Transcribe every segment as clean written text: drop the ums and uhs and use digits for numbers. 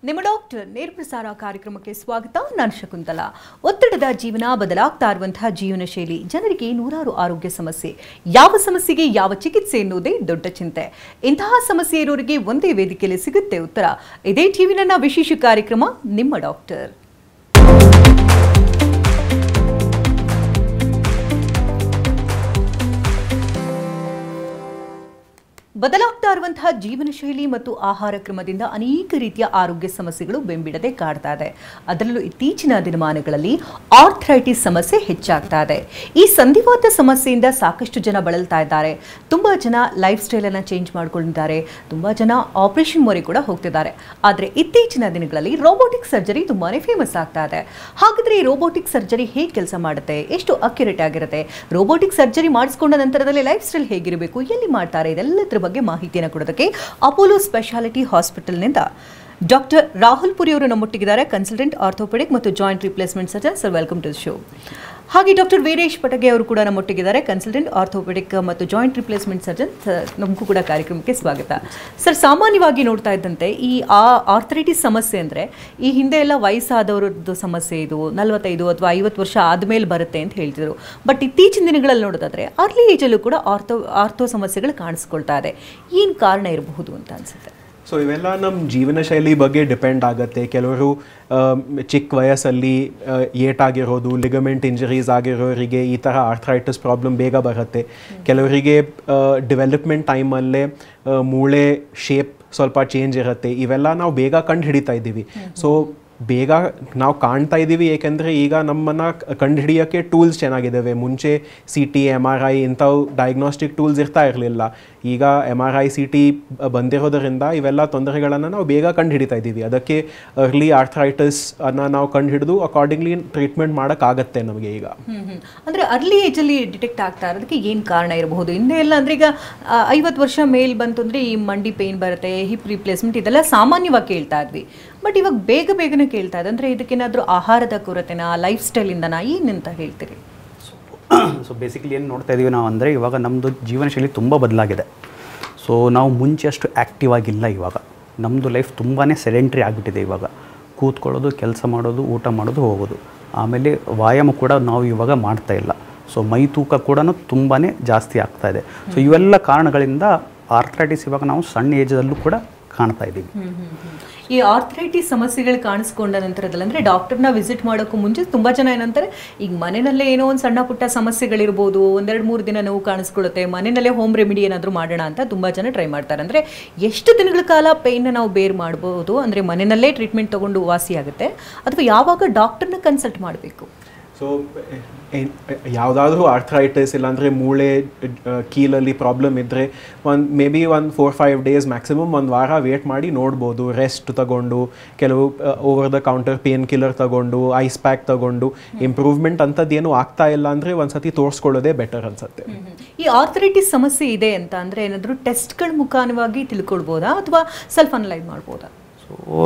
ನಿಮ್ಮ ಡಾಕ್ಟರ್ ನೇರ ಪ್ರಸಾರ ಕಾರ್ಯಕ್ರಮಕ್ಕೆ ಸ್ವಾಗತ. ನಾನು ಶಕುಂತಲಾ. ಒತ್ತಡದ ಜೀವನ, ಬದಲಾಗ್ತಾ ಇರುವಂತಹ ಜೀವನ ಶೈಲಿ, ಜನರಿಗೆ ನೂರಾರು ಆರೋಗ್ಯ ಸಮಸ್ಯೆ, ಯಾವ ಸಮಸ್ಯೆಗೆ ಯಾವ ಚಿಕಿತ್ಸೆ ಎನ್ನುವುದೇ ದೊಡ್ಡ ಚಿಂತೆ. ಇಂತಹ ಸಮಸ್ಯೆ ಇರೋರಿಗೆ ಒಂದೇ ವೇದಿಕೆಯಲ್ಲಿ ಸಿಗುತ್ತೆ ಉತ್ತರ. ಇದೇ ಟಿವಿನ ವಿಶೇಷ ಕಾರ್ಯಕ್ರಮ ನಿಮ್ಮ ಡಾಕ್ಟರ್. ಬದಲಾಗ್ತಾ ಇರುವಂತಹ ಜೀವನ ಶೈಲಿ ಮತ್ತು ಆಹಾರ ಕ್ರಮದಿಂದ ಅನೇಕ ರೀತಿಯ ಆರೋಗ್ಯ ಸಮಸ್ಯೆಗಳು ಬೆಂಬಿಡದೆ ಕಾಡ್ತಾ ಇದೆ. ಅದರಲ್ಲೂ ಇತ್ತೀಚಿನ ದಿನಮಾನಗಳಲ್ಲಿ ಆರ್ಥರೈಟಿಸ್ ಸಮಸ್ಯೆ ಹೆಚ್ಚಾಗ್ತಾ ಇದೆ. ಈ ಸಂಧಿವಾತ ಸಮಸ್ಯೆಯಿಂದ ಸಾಕಷ್ಟು ಜನ ಬಳಲ್ತಾ ಇದ್ದಾರೆ. ತುಂಬಾ ಜನ ಲೈಫ್ ಸ್ಟೈಲ್ ಅನ್ನ ಚೇಂಜ್ ಮಾಡ್ಕೊಂಡಿದ್ದಾರೆ. ತುಂಬಾ ಜನ ಆಪರೇಷನ್ ಮೊರೆ ಕೂಡ ಹೋಗ್ತಿದ್ದಾರೆ. ಆದರೆ ಇತ್ತೀಚಿನ ದಿನಗಳಲ್ಲಿ ರೋಬೋಟಿಕ್ ಸರ್ಜರಿ ತುಂಬಾನೇ ಫೇಮಸ್ ಆಗ್ತಾ ಇದೆ. ಹಾಗಾದ್ರೆ ಈ ರೋಬೋಟಿಕ್ ಸರ್ಜರಿ ಹೇಗೆ ಕೆಲಸ ಮಾಡುತ್ತೆ, ಎಷ್ಟು ಅಕ್ಯುರೇಟ್ ಆಗಿರುತ್ತೆ, ರೋಬೋಟಿಕ್ ಸರ್ಜರಿ ಮಾಡಿಸ್ಕೊಂಡ ನಂತರದಲ್ಲಿ ಲೈಫ್ ಸ್ಟೈಲ್ ಹೇಗಿರಬೇಕು, ಎಲ್ಲಿ ಮಾಡ್ತಾರೆ, ಇದೆಲ್ಲದರ ಬಗ್ಗೆ ಮಾಹಿತಿಯನ್ನು ಕೊಡೋದಕ್ಕೆ ಅಪೋಲೋ ಸ್ಪೆಷಾಲಿಟಿ ಹಾಸ್ಪಿಟಲ್ನಿಂದ ಡಾಕ್ಟರ್ ರಾಹುಲ್ ಪುರಿ ಅವರು ನಮ್ಮೊಟ್ಟಿಗಿದ್ದಾರೆ, ಕನ್ಸಲ್ಟೆಂಟ್ ಆರ್ಥೋಪೆಡಿಕ್ ಮತ್ತು joint replacement surgeon. Sir, welcome to the show. ಹಾಗೆ ಡಾಕ್ಟರ್ ವೀರೇಶ್ ಪಟಗೆ ಅವರು ಕೂಡ ನಮ್ಮೊಟ್ಟಿಗಿದ್ದಾರೆ, ಕನ್ಸಲ್ಟೆಂಟ್ ಆರ್ಥೋಪೆಡಿಕ್ ಮತ್ತು ಜಾಯಿಂಟ್ ರಿಪ್ಲೇಸ್ಮೆಂಟ್ ಸರ್ಜನ್. ನಮಗೂ ಕೂಡ ಕಾರ್ಯಕ್ರಮಕ್ಕೆ ಸ್ವಾಗತ. ಸರ್, ಸಾಮಾನ್ಯವಾಗಿ ನೋಡ್ತಾ ಇದ್ದಂತೆ ಈ ಆರ್ಥರೈಟಿಸ್ ಸಮಸ್ಯೆ ಅಂದರೆ ಈ ಹಿಂದೆ ಎಲ್ಲ ವಯಸ್ಸಾದವರದ್ದು ಸಮಸ್ಯೆ, ಇದು 45 ಅಥವಾ 50 ವರ್ಷ ಆದಮೇಲೆ ಬರುತ್ತೆ ಅಂತ ಹೇಳ್ತಿದ್ರು. ಬಟ್ ಇತ್ತೀಚಿನ ದಿನಗಳಲ್ಲಿ ನೋಡೋದಾದ್ರೆ ಅರ್ಲಿ ಏಜಲ್ಲೂ ಕೂಡ ಆರ್ಥೋ ಸಮಸ್ಯೆಗಳು ಕಾಣಿಸ್ಕೊಳ್ತಾ ಇದೆ. ಏನು ಕಾರಣ ಇರಬಹುದು ಅಂತ ಅನ್ಸುತ್ತೆ? ಸೊ ಇವೆಲ್ಲ ನಮ್ಮ ಜೀವನ ಶೈಲಿ ಬಗ್ಗೆ ಡಿಪೆಂಡ್ ಆಗುತ್ತೆ. ಕೆಲವರು ಚಿಕ್ಕ ವಯಸ್ಸಲ್ಲಿ ಏಟಾಗಿರೋದು, ಲಿಗಮೆಂಟ್ ಇಂಜರೀಸ್ ಆಗಿರೋರಿಗೆ ಈ ಥರ ಆರ್ಥರೈಟಿಸ್ ಪ್ರಾಬ್ಲಮ್ ಬೇಗ ಬರುತ್ತೆ. ಕೆಲವರಿಗೆ ಡೆವಲಪ್ಮೆಂಟ್ ಟೈಮಲ್ಲೇ ಮೂಳೆ ಶೇಪ್ ಸ್ವಲ್ಪ ಚೇಂಜ್ ಇರುತ್ತೆ. ಇವೆಲ್ಲ ನಾವು ಬೇಗ ಕಂಡು ಹಿಡಿತಾ ಇದ್ದೀವಿ. ಸೊ ಬೇಗ ನಾವು ಕಾಣ್ತಾ ಇದ್ದೀವಿ ಏಕೆಂದರೆ ಈಗ ನಮ್ಮನ್ನು ಕಂಡು ಹಿಡಿಯೋಕ್ಕೆ ಟೂಲ್ಸ್ ಚೆನ್ನಾಗಿದ್ದಾವೆ. ಮುಂಚೆ CT, MRI ಇಂಥವು ಡಯಾಗ್ನೋಸ್ಟಿಕ್ ಟೂಲ್ಸ್ ಇರ್ತಾ ಇರಲಿಲ್ಲ. ಈಗ MRI, CT ಬಂದಿರೋದರಿಂದ ಇವೆಲ್ಲ ತೊಂದರೆಗಳನ್ನು ನಾವು ಬೇಗ ಕಂಡು ಹಿಡಿತಾ ಇದ್ದೀವಿ. ಅದಕ್ಕೆ ಅರ್ಲಿ ಆರ್ಥರೈಟಿಸ್ ಅನ್ನು ನಾವು ಕಂಡು ಹಿಡಿದು ಅಕಾರ್ಡಿಂಗ್ಲಿ ಟ್ರೀಟ್ಮೆಂಟ್ ಮಾಡೋಕ್ಕಾಗತ್ತೆ ನಮಗೆ ಈಗ. ಅಂದರೆ ಅರ್ಲಿ ಏಜಲ್ಲಿ ಡಿಟೆಕ್ಟ್ ಆಗ್ತಾ ಇರೋದಕ್ಕೆ ಏನು ಕಾರಣ ಇರಬಹುದು? ಹಿಂದೆ ಎಲ್ಲ ಅಂದರೆ ಈಗ 50 ವರ್ಷ ಮೇಲ್ ಬಂತು ಅಂದರೆ ಈ ಮಂಡಿ ಪೇನ್ ಬರುತ್ತೆ, ಹಿಪ್ ರಿಪ್ಲೇಸ್ಮೆಂಟ್, ಇದೆಲ್ಲ ಸಾಮಾನ್ಯವಾಗಿ ಕೇಳ್ತಾ ಇದ್ವಿ. ಬಟ್ ಇವಾಗ ಬೇಗನೆ ಕೇಳ್ತಾ ಇದೆ. ಅಂದರೆ ಇದಕ್ಕೇನಾದರೂ ಆಹಾರದ ಕೊರತೆನಾ, ಲೈಫ್ ಸ್ಟೈಲಿಂದನಾ, ಏನಂತ ಹೇಳ್ತೀರಿ? ಸೊ ಬೇಸಿಕಲಿ ಏನು ನೋಡ್ತಾ ಇದ್ದೀವಿ ನಾವು ಅಂದರೆ ಇವಾಗ ನಮ್ಮದು ಜೀವನ ಶೈಲಿ ತುಂಬ ಬದಲಾಗಿದೆ. ಸೊ ನಾವು ಮುಂಚೆ ಅಷ್ಟು ಆ್ಯಕ್ಟಿವ್ ಆಗಿಲ್ಲ. ಇವಾಗ ನಮ್ಮದು ಲೈಫ್ ತುಂಬಾ ಸೆಡೆಂಟ್ರಿ ಆಗಿಬಿಟ್ಟಿದೆ. ಇವಾಗ ಕೂತ್ಕೊಳ್ಳೋದು, ಕೆಲಸ ಮಾಡೋದು, ಊಟ ಮಾಡೋದು, ಹೋಗೋದು. ಆಮೇಲೆ ವ್ಯಾಯಾಮ ಕೂಡ ನಾವು ಇವಾಗ ಮಾಡ್ತಾ ಇಲ್ಲ. ಸೊ ಮೈ ತೂಕ ಕೂಡ ತುಂಬಾ ಜಾಸ್ತಿ ಆಗ್ತಾಯಿದೆ. ಸೊ ಇವೆಲ್ಲ ಕಾರಣಗಳಿಂದ ಆರ್ಥರೈಟಿಸ್ ಇವಾಗ ನಾವು ಸಣ್ಣ ಏಜಲ್ಲೂ ಕೂಡ ಕಾಣ್ತಾ ಇದ್ದೀವಿ. ಈ ಆರ್ಥರೈಟಿಸ್ ಸಮಸ್ಯೆಗಳು ಕಾಣಿಸ್ಕೊಂಡ ನಂತರದಲ್ಲಿ ಅಂದರೆ ಡಾಕ್ಟರ್ನ ವಿಸಿಟ್ ಮಾಡೋಕ್ಕೂ ಮುಂಚೆ ತುಂಬ ಜನ ಏನಂತಾರೆ, ಈಗ ಮನೆಯಲ್ಲೇ ಏನೋ ಒಂದು ಸಣ್ಣ ಪುಟ್ಟ ಸಮಸ್ಯೆಗಳಿರ್ಬೋದು, 1-2-3 ದಿನ ನೋವು ಕಾಣಿಸ್ಕೊಳ್ಳುತ್ತೆ, ಮನೆಯಲ್ಲೇ ಹೋಮ್ ರೆಮಿಡಿ ಏನಾದರೂ ಮಾಡೋಣ ಅಂತ ತುಂಬ ಜನ ಟ್ರೈ ಮಾಡ್ತಾರೆ. ಅಂದರೆ ಎಷ್ಟು ದಿನಗಳ ಕಾಲ ಪೇಯ್ನ ನಾವು ಬೇರ್ ಮಾಡ್ಬೋದು? ಅಂದರೆ ಮನೆಯಲ್ಲೇ ಟ್ರೀಟ್ಮೆಂಟ್ ತೊಗೊಂಡು ವಾಸಿಯಾಗುತ್ತೆ ಅಥವಾ ಯಾವಾಗ ಡಾಕ್ಟರ್ನ ಕನ್ಸಲ್ಟ್ ಮಾಡಬೇಕು? ಸೊ ಯಾವುದಾದ್ರೂ ಆರ್ಥರೈಟಿಸ್ ಇಲ್ಲಾಂದರೆ ಮೂಳೆ ಕೀಲಲ್ಲಿ ಪ್ರಾಬ್ಲಮ್ ಇದ್ದರೆ ಮೇ ಬಿ 4-5 ಡೇಸ್ ಮ್ಯಾಕ್ಸಿಮಮ್, 1 ವಾರ ವೇಟ್ ಮಾಡಿ ನೋಡ್ಬೋದು. ರೆಸ್ಟ್ ತಗೊಂಡು, ಕೆಲವು over the counter pain killer ತಗೊಂಡು, ಐಸ್ ಪ್ಯಾಕ್ ತಗೊಂಡು ಇಂಪ್ರೂವ್ಮೆಂಟ್ ಅಂಥದ್ದೇನು ಆಗ್ತಾ ಇಲ್ಲ ಅಂದರೆ ಒಂದ್ಸತಿ ತೋರಿಸ್ಕೊಳ್ಳೋದೇ ಬೆಟರ್ ಅನ್ಸುತ್ತೆ. ಈ ಆರ್ಥರೈಟಿಸ್ ಸಮಸ್ಯೆ ಇದೆ ಅಂತ ಅಂದರೆ ಏನಾದರೂ ಟೆಸ್ಟ್ಗಳ ಮುಖಾಂತರವಾಗಿ ತಿಳ್ಕೊಳ್ಬೋದಾ ಅಥವಾ ಸೆಲ್ಫ್ ಅನಲೈಸ್ ಮಾಡ್ಬೋದಾ? ಸೊ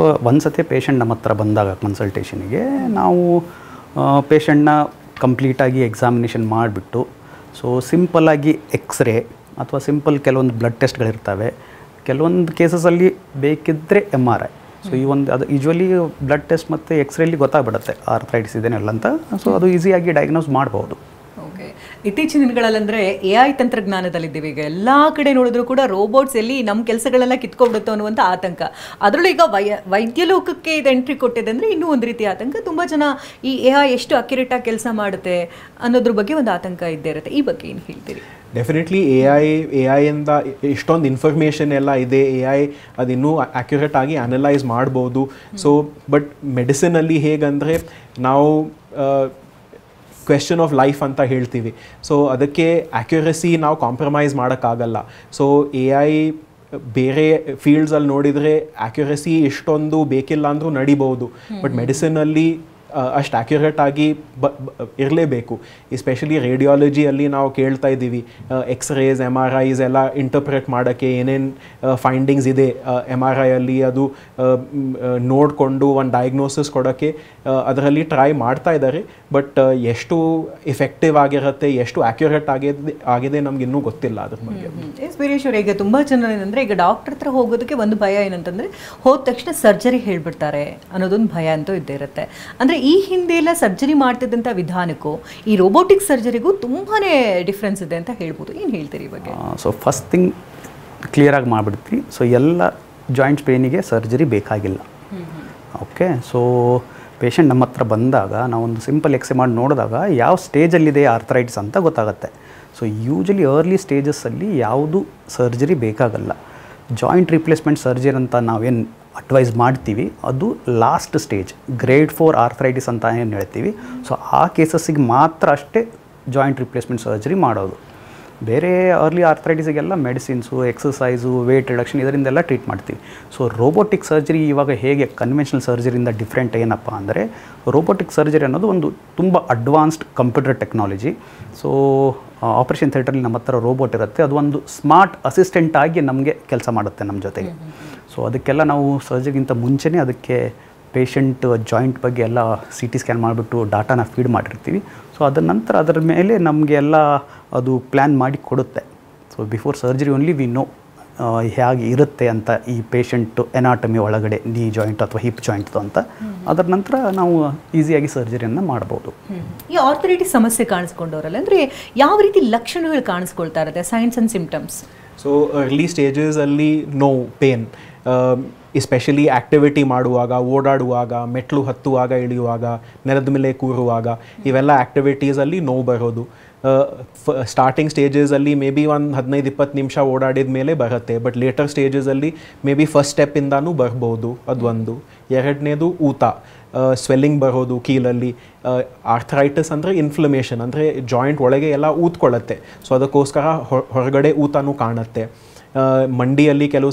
ಒಂದ್ಸತಿ ಪೇಷಂಟ್ ನಮ್ಮ ಹತ್ರ ಬಂದಾಗ ಕನ್ಸಲ್ಟೇಷನಿಗೆ ನಾವು ಪೇಷಂಟ್ನ ಕಂಪ್ಲೀಟಾಗಿ ಎಕ್ಸಾಮಿನೇಷನ್ ಮಾಡಿಬಿಟ್ಟು, ಸೊ ಸಿಂಪಲ್ಲಾಗಿ ಎಕ್ಸ್ರೇ ಅಥವಾ ಸಿಂಪಲ್ ಕೆಲವೊಂದು ಬ್ಲಡ್ ಟೆಸ್ಟ್ಗಳಿರ್ತವೆ. ಕೆಲವೊಂದು ಕೇಸಸಲ್ಲಿ ಬೇಕಿದ್ದರೆ MRI. ಸೊ ಈ ಒಂದು ಅದು ಯೂಶ್ವಲಿ ಬ್ಲಡ್ ಟೆಸ್ಟ್ ಮತ್ತು ಎಕ್ಸ್ರೇಲಿ ಗೊತ್ತಾಗ್ಬಿಡುತ್ತೆ ಆರ್ಥರೈಟಿಸ್ ಇದೇನಲ್ಲ ಅಂತ. ಸೊ ಅದು ಈಸಿಯಾಗಿ ಡಯಾಗ್ನೋಸ್ ಮಾಡ್ಬೋದು. ಓಕೆ. ಇತ್ತೀಚಿನ ದಿನಗಳಲ್ಲಂದರೆ AI ತಂತ್ರಜ್ಞಾನದಲ್ಲಿದ್ದೀವಿ. ಈಗ ಎಲ್ಲ ಕಡೆ ನೋಡಿದ್ರು ಕೂಡ ರೋಬೋಟ್ಸ್ ಎಲ್ಲಿ ನಮ್ಮ ಕೆಲಸಗಳೆಲ್ಲ ಕಿತ್ಕೊಬಿಡುತ್ತೋ ಅನ್ನುವಂಥ ಆತಂಕ. ಅದರಲ್ಲೂ ಈಗ ವೈದ್ಯ ಲೋಕಕ್ಕೆ ಇದು ಎಂಟ್ರಿ ಕೊಟ್ಟಿದೆ ಅಂದರೆ ಇನ್ನೂ ಒಂದು ರೀತಿ ಆತಂಕ. ತುಂಬ ಜನ ಈ AI ಎಷ್ಟು ಅಕ್ಯುರೇಟಾಗಿ ಕೆಲಸ ಮಾಡುತ್ತೆ ಅನ್ನೋದ್ರ ಬಗ್ಗೆ ಒಂದು ಆತಂಕ ಇದ್ದೇ ಇರುತ್ತೆ. ಈ ಬಗ್ಗೆ ಏನು ಹೇಳ್ತೀರಿ? ಡೆಫಿನೆಟ್ಲಿ AI ಇಂದ ಇಷ್ಟೊಂದು ಇನ್ಫಾರ್ಮೇಷನ್ ಎಲ್ಲ ಇದೆ. AI ಅದಿನ್ನೂ ಅಕ್ಯುರೇಟ್ ಆಗಿ ಅನಲೈಸ್ ಮಾಡ್ಬೋದು. ಸೊ ಬಟ್ ಮೆಡಿಸಿನಲ್ಲಿ ಹೇಗಂದರೆ ನಾವು ಕ್ವೆಶ್ಚನ್ ಆಫ್ ಲೈಫ್ ಅಂತ ಹೇಳ್ತೀವಿ. ಸೊ ಅದಕ್ಕೆ ಅಕ್ಯುರಸಿ ನಾವು ಕಾಂಪ್ರಮೈಸ್ ಮಾಡೋಕ್ಕಾಗಲ್ಲ. ಸೊ AI ಬೇರೆ ಫೀಲ್ಡ್ಸಲ್ಲಿ ನೋಡಿದರೆ ಅಕ್ಯುರಸಿ ಇಷ್ಟೊಂದು ಬೇಕಿಲ್ಲ ಅಂದರೂ ನಡಿಬೋದು. ಬಟ್ ಮೆಡಿಸಿನಲ್ಲಿ ಅಷ್ಟು ಆ್ಯಕ್ಯುರೇಟ್ ಆಗಿ ಇರಲೇಬೇಕು. ಎಸ್ಪೆಷಲಿ ರೇಡಿಯಾಲಜಿಯಲ್ಲಿ ನಾವು ಕೇಳ್ತಾ ಇದ್ದೀವಿ ಎಕ್ಸ್ರೇಸ್ MRIs ಎಲ್ಲ ಇಂಟರ್ಪ್ರೆಟ್ ಮಾಡೋಕ್ಕೆ ಏನೇನು ಫೈಂಡಿಂಗ್ಸ್ ಇದೆ MRIಯಲ್ಲಿ ಅದು ನೋಡಿಕೊಂಡು ಒಂದು ಡಯಾಗ್ನೋಸಿಸ್ ಕೊಡೋಕ್ಕೆ ಅದರಲ್ಲಿ ಟ್ರೈ ಮಾಡ್ತಾ ಇದ್ದಾರೆ. ಬಟ್ ಎಷ್ಟು ಎಫೆಕ್ಟಿವ್ ಆಗಿರುತ್ತೆ, ಎಷ್ಟು ಆ್ಯಕ್ಯುರೇಟ್ ಆಗಿದೆ ನಮ್ಗೆ ಇನ್ನೂ ಗೊತ್ತಿಲ್ಲ ಅದ್ರ ಬಗ್ಗೆ. ಎಸ್ ವೀರೇಶ್ವರ, ಈಗ ತುಂಬ ಜನ ಏನಂದರೆ ಈಗ ಡಾಕ್ಟರ್ ಹತ್ರ ಹೋಗೋದಕ್ಕೆ ಒಂದು ಭಯ ಏನಂತಂದರೆ ಹೋದ ತಕ್ಷಣ ಸರ್ಜರಿ ಹೇಳ್ಬಿಡ್ತಾರೆ ಅನ್ನೋದೊಂದು ಭಯ ಅಂತೂ ಇದ್ದೇ ಇರುತ್ತೆ. ಅಂದರೆ ಈ ಹಿಂದೆ ಎಲ್ಲ ಸರ್ಜರಿ ಮಾಡ್ತಿದ್ದಂಥ ವಿಧಾನಕ್ಕೂ ಈ ರೋಬೋಟಿಕ್ ಸರ್ಜರಿಗೂ ತುಂಬಾ ಡಿಫ್ರೆನ್ಸ್ ಇದೆ ಅಂತ ಹೇಳ್ಬೋದು. ಏನು ಹೇಳ್ತೀರಿ ಈ ಬಗ್ಗೆ? ಸೊ ಫಸ್ಟ್ ಥಿಂಗ್ ಕ್ಲಿಯರಾಗಿ ಮಾಡಿಬಿಡ್ತೀವಿ. ಸೊ ಎಲ್ಲ ಜಾಯಿಂಟ್ಸ್ ಪೇನಿಗೆ ಸರ್ಜರಿ ಬೇಕಾಗಿಲ್ಲ. ಓಕೆ, ಸೊ ಪೇಷಂಟ್ ನಮ್ಮ ಹತ್ರ ಬಂದಾಗ ನಾವೊಂದು ಸಿಂಪಲ್ ಎಕ್ಸ್ರೇ ಮಾಡಿ ನೋಡಿದಾಗ ಯಾವ ಸ್ಟೇಜಲ್ಲಿದೆ ಆರ್ಥರೈಟಿಸ್ ಅಂತ ಗೊತ್ತಾಗುತ್ತೆ. ಸೊ ಯೂಶಲಿ ಅರ್ಲಿ ಸ್ಟೇಜಸ್ಸಲ್ಲಿ ಯಾವುದು ಸರ್ಜರಿ ಬೇಕಾಗಲ್ಲ. ಜಾಯಿಂಟ್ ರಿಪ್ಲೇಸ್ಮೆಂಟ್ ಸರ್ಜರಿ ಅಂತ ನಾವೇನು ಅಡ್ವೈಸ್ ಮಾಡ್ತೀವಿ ಅದು ಲಾಸ್ಟ್ ಸ್ಟೇಜ್, ಗ್ರೇಡ್ 4 ಆರ್ಥರೈಟಿಸ್ ಅಂತ ಏನು ಹೇಳ್ತೀವಿ. ಸೊ ಆ ಕೇಸಸ್ಸಿಗೆ ಮಾತ್ರ ಅಷ್ಟೇ ಜಾಯಿಂಟ್ ರಿಪ್ಲೇಸ್ಮೆಂಟ್ ಸರ್ಜರಿ ಮಾಡೋದು. ಬೇರೆ ಅರ್ಲಿ ಆರ್ಥರೈಟಿಸಿಗೆಲ್ಲ ಮೆಡಿಸಿನ್ಸು, ಎಕ್ಸಸೈಸು, ವೇಟ್ ರಿಡಕ್ಷನ್ ಇದರಿಂದೆಲ್ಲ ಟ್ರೀಟ್ ಮಾಡ್ತೀವಿ. ಸೊ ರೋಬೋಟಿಕ್ ಸರ್ಜರಿ ಇವಾಗ ಹೇಗೆ ಕನ್ವೆನ್ಷನಲ್ ಸರ್ಜರಿಯಿಂದ ಡಿಫ್ರೆಂಟ್ ಏನಪ್ಪ ಅಂದರೆ, ರೋಬೋಟಿಕ್ ಸರ್ಜರಿ ಅನ್ನೋದು ಒಂದು ತುಂಬ advanced computer technology. So operation ಥಿಯೇಟ್ರಲ್ಲಿ ನಮ್ಮ ಹತ್ರ ರೋಬೋಟ್ ಇರುತ್ತೆ, ಅದು ಒಂದು ಸ್ಮಾರ್ಟ್ ಅಸಿಸ್ಟೆಂಟ್ ಆಗಿ ನಮಗೆ ಕೆಲಸ ಮಾಡುತ್ತೆ ನಮ್ಮ ಜೊತೆಗೆ. ಸೊ ಅದಕ್ಕೆಲ್ಲ ನಾವು ಸರ್ಜರಿಗಿಂತ ಮುಂಚೆನೇ ಅದಕ್ಕೆ ಪೇಷಂಟ್ ಜಾಯಿಂಟ್ ಬಗ್ಗೆ ಎಲ್ಲ CT ಸ್ಕ್ಯಾನ್ ಮಾಡಿಬಿಟ್ಟು ಡಾಟಾನ ಫೀಡ್ ಮಾಡಿರ್ತೀವಿ. ಸೊ ಅದರ ನಂತರ ಅದರ ಮೇಲೆ ನಮಗೆ ಎಲ್ಲ ಅದು ಪ್ಲ್ಯಾನ್ ಮಾಡಿ ಕೊಡುತ್ತೆ. So before surgery only we know ಹೇಗೆ ಇರುತ್ತೆ ಅಂತ ಈ ಪೇಷಂಟು ಎನಾಟಮಿ ಒಳಗಡೆ ನೀ ಜಾಯಿಂಟ್ ಅಥವಾ ಹಿಪ್ ಜಾಯಿಂಟ್ದು ಅಂತ. ಅದರ ನಂತರ ನಾವು ಈಸಿಯಾಗಿ ಸರ್ಜರಿಯನ್ನು ಮಾಡ್ಬೋದು. ಈ ಆರ್ಥರೈಟಿಸ್ ಸಮಸ್ಯೆ ಕಾಣಿಸ್ಕೊಂಡವರಲ್ಲ, ಅಂದರೆ ಯಾವ ರೀತಿ ಲಕ್ಷಣಗಳು ಕಾಣಿಸ್ಕೊಳ್ತಾ ಇರುತ್ತೆ, signs and symptoms? So early ಸ್ಟೇಜಸಲ್ಲಿ ನೋವು, ಪೇನ್, ಎಸ್ಪೆಷಲಿ ಆ್ಯಕ್ಟಿವಿಟಿ ಮಾಡುವಾಗ, ಓಡಾಡುವಾಗ, ಮೆಟ್ಲು ಹತ್ತುವಾಗ, ಇಳಿಯುವಾಗ, ನೆಲದ ಮೇಲೆ ಕೂರುವಾಗ, ಇವೆಲ್ಲ ಆ್ಯಕ್ಟಿವಿಟೀಸಲ್ಲಿ ನೋವು ಬರೋದು. ಸ್ಟಾರ್ಟಿಂಗ್ ಸ್ಟೇಜಸಲ್ಲಿ ಮೇ ಬಿ ಒಂದು 15-20 ನಿಮಿಷ ಓಡಾಡಿದ ಮೇಲೆ ಬರುತ್ತೆ. ಬಟ್ ಲೇಟರ್ ಸ್ಟೇಜಸಲ್ಲಿ ಮೇ ಬಿ ಫಸ್ಟ್ ಸ್ಟೆಪ್ಪಿಂದನೂ ಬರ್ಬೋದು. ಅದೊಂದು. ಎರಡನೇದು ಊತ, ಸ್ವೆಲ್ಲಿಂಗ್ ಬರೋದು ಕೀಲಲ್ಲಿ. ಆರ್ಥರೈಟಿಸ್ ಅಂದರೆ ಇನ್ಫ್ಲಮೇಷನ್, ಅಂದರೆ ಜಾಯಿಂಟ್ ಒಳಗೆ ಎಲ್ಲ ಊದ್ಕೊಳ್ಳುತ್ತೆ. ಸೊ ಅದಕ್ಕೋಸ್ಕರ ಹೊರಗಡೆ ಊತನೂ ಕಾಣುತ್ತೆ. ಮಂಡಿಯಲ್ಲಿ ಕೆಲವು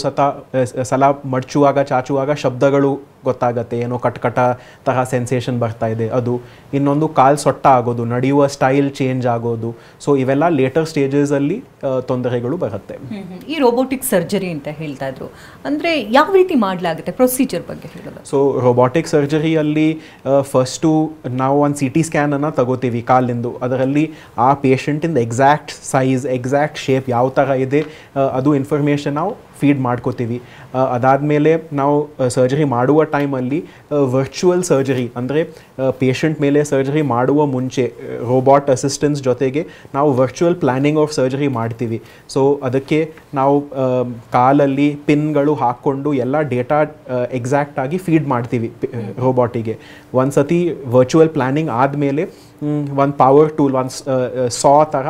ಸಲ ಮಡ್ಚುವಾಗ, ಚಾಚುವಾಗ ಶಬ್ದಗಳು ಗೊತ್ತಾಗತ್ತೆ, ಏನೋ ಕಟ್ಕಟ ತರ ಸೆನ್ಸೇಷನ್ ಬರ್ತಾ ಇದೆ ಅದು. ಇನ್ನೊಂದು ಕಾಲು ಸೊಟ್ಟ ಆಗೋದು, ನಡೆಯುವ ಸ್ಟೈಲ್ ಚೇಂಜ್ ಆಗೋದು. ಸೊ ಇವೆಲ್ಲ ಲೇಟರ್ ಸ್ಟೇಜಸಲ್ಲಿ ತೊಂದರೆಗಳು ಬರುತ್ತೆ. ಈ ರೋಬೋಟಿಕ್ ಸರ್ಜರಿ ಅಂತ ಹೇಳ್ತಾ ಇದ್ರು, ಅಂದರೆ ಯಾವ ರೀತಿ ಮಾಡಲಾಗುತ್ತೆ, ಪ್ರೊಸೀಜರ್ ಬಗ್ಗೆ ಹೇಳೋದು? ಸೊ ರೋಬೋಟಿಕ್ ಸರ್ಜರಿಯಲ್ಲಿ ಫಸ್ಟು ನಾವು ಒಂದು CT ಸ್ಕ್ಯಾನನ್ನು ತಗೋತೀವಿ ಕಾಲಿಂದು. ಅದರಲ್ಲಿ ಆ ಪೇಷಂಟಿಂದ ಎಕ್ಸಾಕ್ಟ್ ಸೈಜ್, ಎಕ್ಸಾಕ್ಟ್ ಶೇಪ್ ಯಾವ ಥರ ಇದೆ ಅದು ಇನ್ಫಾರ್ಮೇಷನ್ ನಾವು ಫೀಡ್ ಮಾಡ್ಕೋತೀವಿ. ಅದಾದಮೇಲೆ ನಾವು ಸರ್ಜರಿ ಮಾಡುವ ಟೈಮಲ್ಲಿ ವರ್ಚುವಲ್ ಸರ್ಜರಿ, ಅಂದರೆ ಪೇಷಂಟ್ ಮೇಲೆ ಸರ್ಜರಿ ಮಾಡುವ ಮುಂಚೆ ರೋಬೋಟ್ ಅಸಿಸ್ಟೆನ್ಸ್ ಜೊತೆಗೆ ನಾವು ವರ್ಚುವಲ್ ಪ್ಲ್ಯಾನಿಂಗ್ ಆಫ್ ಸರ್ಜರಿ ಮಾಡ್ತೀವಿ. ಸೊ ಅದಕ್ಕೆ ನಾವು ಕಾಲಲ್ಲಿ ಪಿನ್ಗಳು ಹಾಕ್ಕೊಂಡು ಎಲ್ಲ ಡೇಟಾ ಎಕ್ಸಾಕ್ಟಾಗಿ ಫೀಡ್ ಮಾಡ್ತೀವಿ ರೋಬೋಟಿಗೆ. ಒಂದು ಸತಿ ವರ್ಚುವಲ್ ಪ್ಲ್ಯಾನಿಂಗ್ ಆದಮೇಲೆ ಒಂದು ಪವರ್ ಟೂಲ್, ಒಂದು ಸಾ ಥರ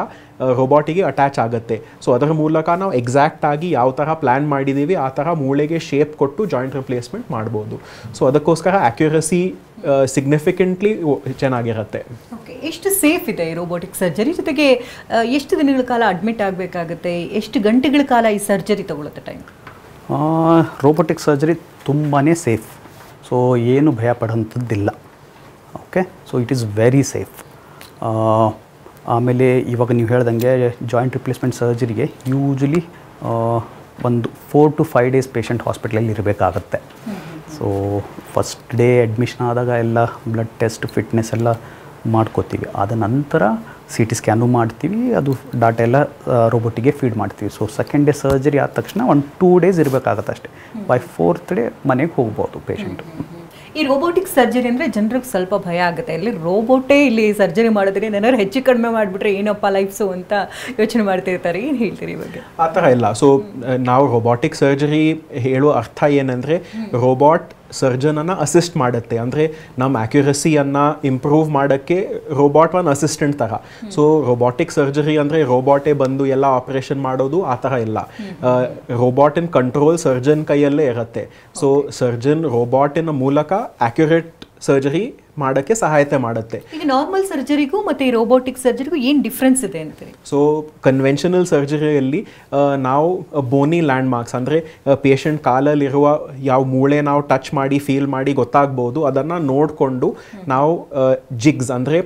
ರೋಬೋಟಿಗೆ ಅಟ್ಯಾಚ್ ಆಗುತ್ತೆ. ಸೊ ಅದರ ಮೂಲಕ ನಾವು ಎಕ್ಸಾಕ್ಟಾಗಿ ಯಾವ ಥರ ಪ್ಲ್ಯಾನ್ ಮಾಡಿದ್ದೀವಿ ಆ ಥರ ಮೂಳೆಗೆ ಶೇಪ್ ಕೊಟ್ಟು ಜಾಯಿಂಟ್ ರಿಪ್ಲೇಸ್ಮೆಂಟ್ ಮಾಡ್ಬೋದು. ಸೊ ಅದಕ್ಕೋಸ್ಕರ ಆ್ಯಕ್ಯುರಸಿ ಸಿಗ್ನಿಫಿಕೆಂಟ್ಲಿ ಚೆನ್ನಾಗಿರುತ್ತೆ. ಓಕೆ, ಎಷ್ಟು ಸೇಫ್ ಇದೆ ಈ ರೋಬೋಟಿಕ್ ಸರ್ಜರಿ? ಜೊತೆಗೆ ಎಷ್ಟು ದಿನಗಳ ಕಾಲ ಅಡ್ಮಿಟ್ ಆಗಬೇಕಾಗುತ್ತೆ, ಎಷ್ಟು ಗಂಟೆಗಳ ಕಾಲ ಈ ಸರ್ಜರಿ ತಗೊಳುತ್ತೆ ಟೈಮ್? ರೋಬೋಟಿಕ್ ಸರ್ಜರಿ ತುಂಬಾ ಸೇಫ್. ಸೊ ಏನು ಭಯ ಪಡೋಂಥದ್ದಿಲ್ಲ. Okay, so it is very safe. ಆಮೇಲೆ ಇವಾಗ ನೀವು ಹೇಳ್ದಂಗೆ ಜಾಯಿಂಟ್ ರಿಪ್ಲೇಸ್ಮೆಂಟ್ ಸರ್ಜರಿಗೆ ಯೂಶಲಿ ಒಂದು 4 to 5 ಡೇಸ್ ಪೇಷಂಟ್ ಹಾಸ್ಪಿಟ್ಲಲ್ಲಿ ಇರಬೇಕಾಗತ್ತೆ. ಸೊ ಫಸ್ಟ್ ಡೇ ಅಡ್ಮಿಷನ್ ಆದಾಗ ಎಲ್ಲ ಬ್ಲಡ್ ಟೆಸ್ಟ್, ಫಿಟ್ನೆಸ್ ಎಲ್ಲ ಮಾಡ್ಕೋತೀವಿ. ಆದ ನಂತರ CT ಸ್ಕ್ಯಾನು ಮಾಡ್ತೀವಿ, ಅದು ಡಾಟಾ ಎಲ್ಲ ರೋಬೋಟಿಗೆ ಫೀಡ್ ಮಾಡ್ತೀವಿ. ಸೊ ಸೆಕೆಂಡ್ ಡೇ ಸರ್ಜರಿ ಆದ ತಕ್ಷಣ ಒಂದು 2 ಡೇಸ್ ಇರಬೇಕಾಗತ್ತೆ ಅಷ್ಟೇ. ಬೈ 4th ಡೇ ಮನೆಗೆ ಹೋಗ್ಬೋದು ಪೇಷಂಟು. ಈ ರೋಬೋಟಿಕ್ ಸರ್ಜರಿ ಅಂದರೆ ಜನರಿಗೆ ಸ್ವಲ್ಪ ಭಯ ಆಗುತ್ತೆ, ಇಲ್ಲಿ ರೋಬೋಟೇ ಇಲ್ಲಿ ಸರ್ಜರಿ ಮಾಡಿದ್ರೆ ಏನಾದ್ರು ಹೆಚ್ಚು ಕಡಿಮೆ ಮಾಡಿಬಿಟ್ರೆ ಏನಪ್ಪ ಲೈಫ್ಸು ಅಂತ ಯೋಚನೆ ಮಾಡ್ತಿರ್ತಾರೆ. ಏನು ಹೇಳ್ತೀರಿ ಇವಾಗ? ಆ ಥರ ಇಲ್ಲ. ಸೊ ನಾವು ರೋಬೋಟಿಕ್ ಸರ್ಜರಿ ಹೇಳುವ ಅರ್ಥ ಏನಂದರೆ, ರೋಬೋಟ್ ಸರ್ಜನನ್ನು ಅಸಿಸ್ಟ್ ಮಾಡುತ್ತೆ, ಅಂದರೆ ನಮ್ಮ ಆ್ಯಕ್ಯುರಸಿಯನ್ನು ಇಂಪ್ರೂವ್ ಮಾಡೋಕ್ಕೆ ರೋಬೋಟ್ ಒಂದು ಅಸಿಸ್ಟೆಂಟ್ ಥರ. ಸೊ ರೋಬೋಟಿಕ್ ಸರ್ಜರಿ ಅಂದರೆ ರೋಬೋಟೇ ಬಂದು ಎಲ್ಲ ಆಪ್ರೇಷನ್ ಮಾಡೋದು ಆ ಥರ ಇಲ್ಲ. ರೋಬೋಟಿನ ಕಂಟ್ರೋಲ್ ಸರ್ಜನ್ ಕೈಯಲ್ಲೇ ಇರುತ್ತೆ. ಸೊ ಸರ್ಜನ್ ರೋಬೋಟಿನ ಮೂಲಕ ಆ್ಯಕ್ಯುರೇಟ್ ಸರ್ಜರಿ ಮಾಡೋಕ್ಕೆ ಸಹಾಯತೆ ಮಾಡುತ್ತೆ. ಈಗ ನಾರ್ಮಲ್ ಸರ್ಜರಿಗೂ ಮತ್ತು ರೋಬೋಟಿಕ್ ಸರ್ಜರಿಗೂ ಏನು ಡಿಫ್ರೆನ್ಸ್ ಇದೆ ಅಂತೀರಿ? ಸೊ ಕನ್ವೆನ್ಷನಲ್ ಸರ್ಜರಿಯಲ್ಲಿ ನಾವು ಬೋನಿ ಲ್ಯಾಂಡ್ ಮಾರ್ಕ್ಸ್ ಅಂದರೆ ಪೇಷಂಟ್ ಕಾಲಲ್ಲಿರುವ ಯಾವ ಮೂಳೆ ನಾವು ಟಚ್ ಮಾಡಿ ಫೀಲ್ ಮಾಡಿ ಗೊತ್ತಾಗ್ಬೋದು, ಅದನ್ನು ನೋಡಿಕೊಂಡು ನಾವು ಜಿಗ್ಸ್ ಅಂದರೆ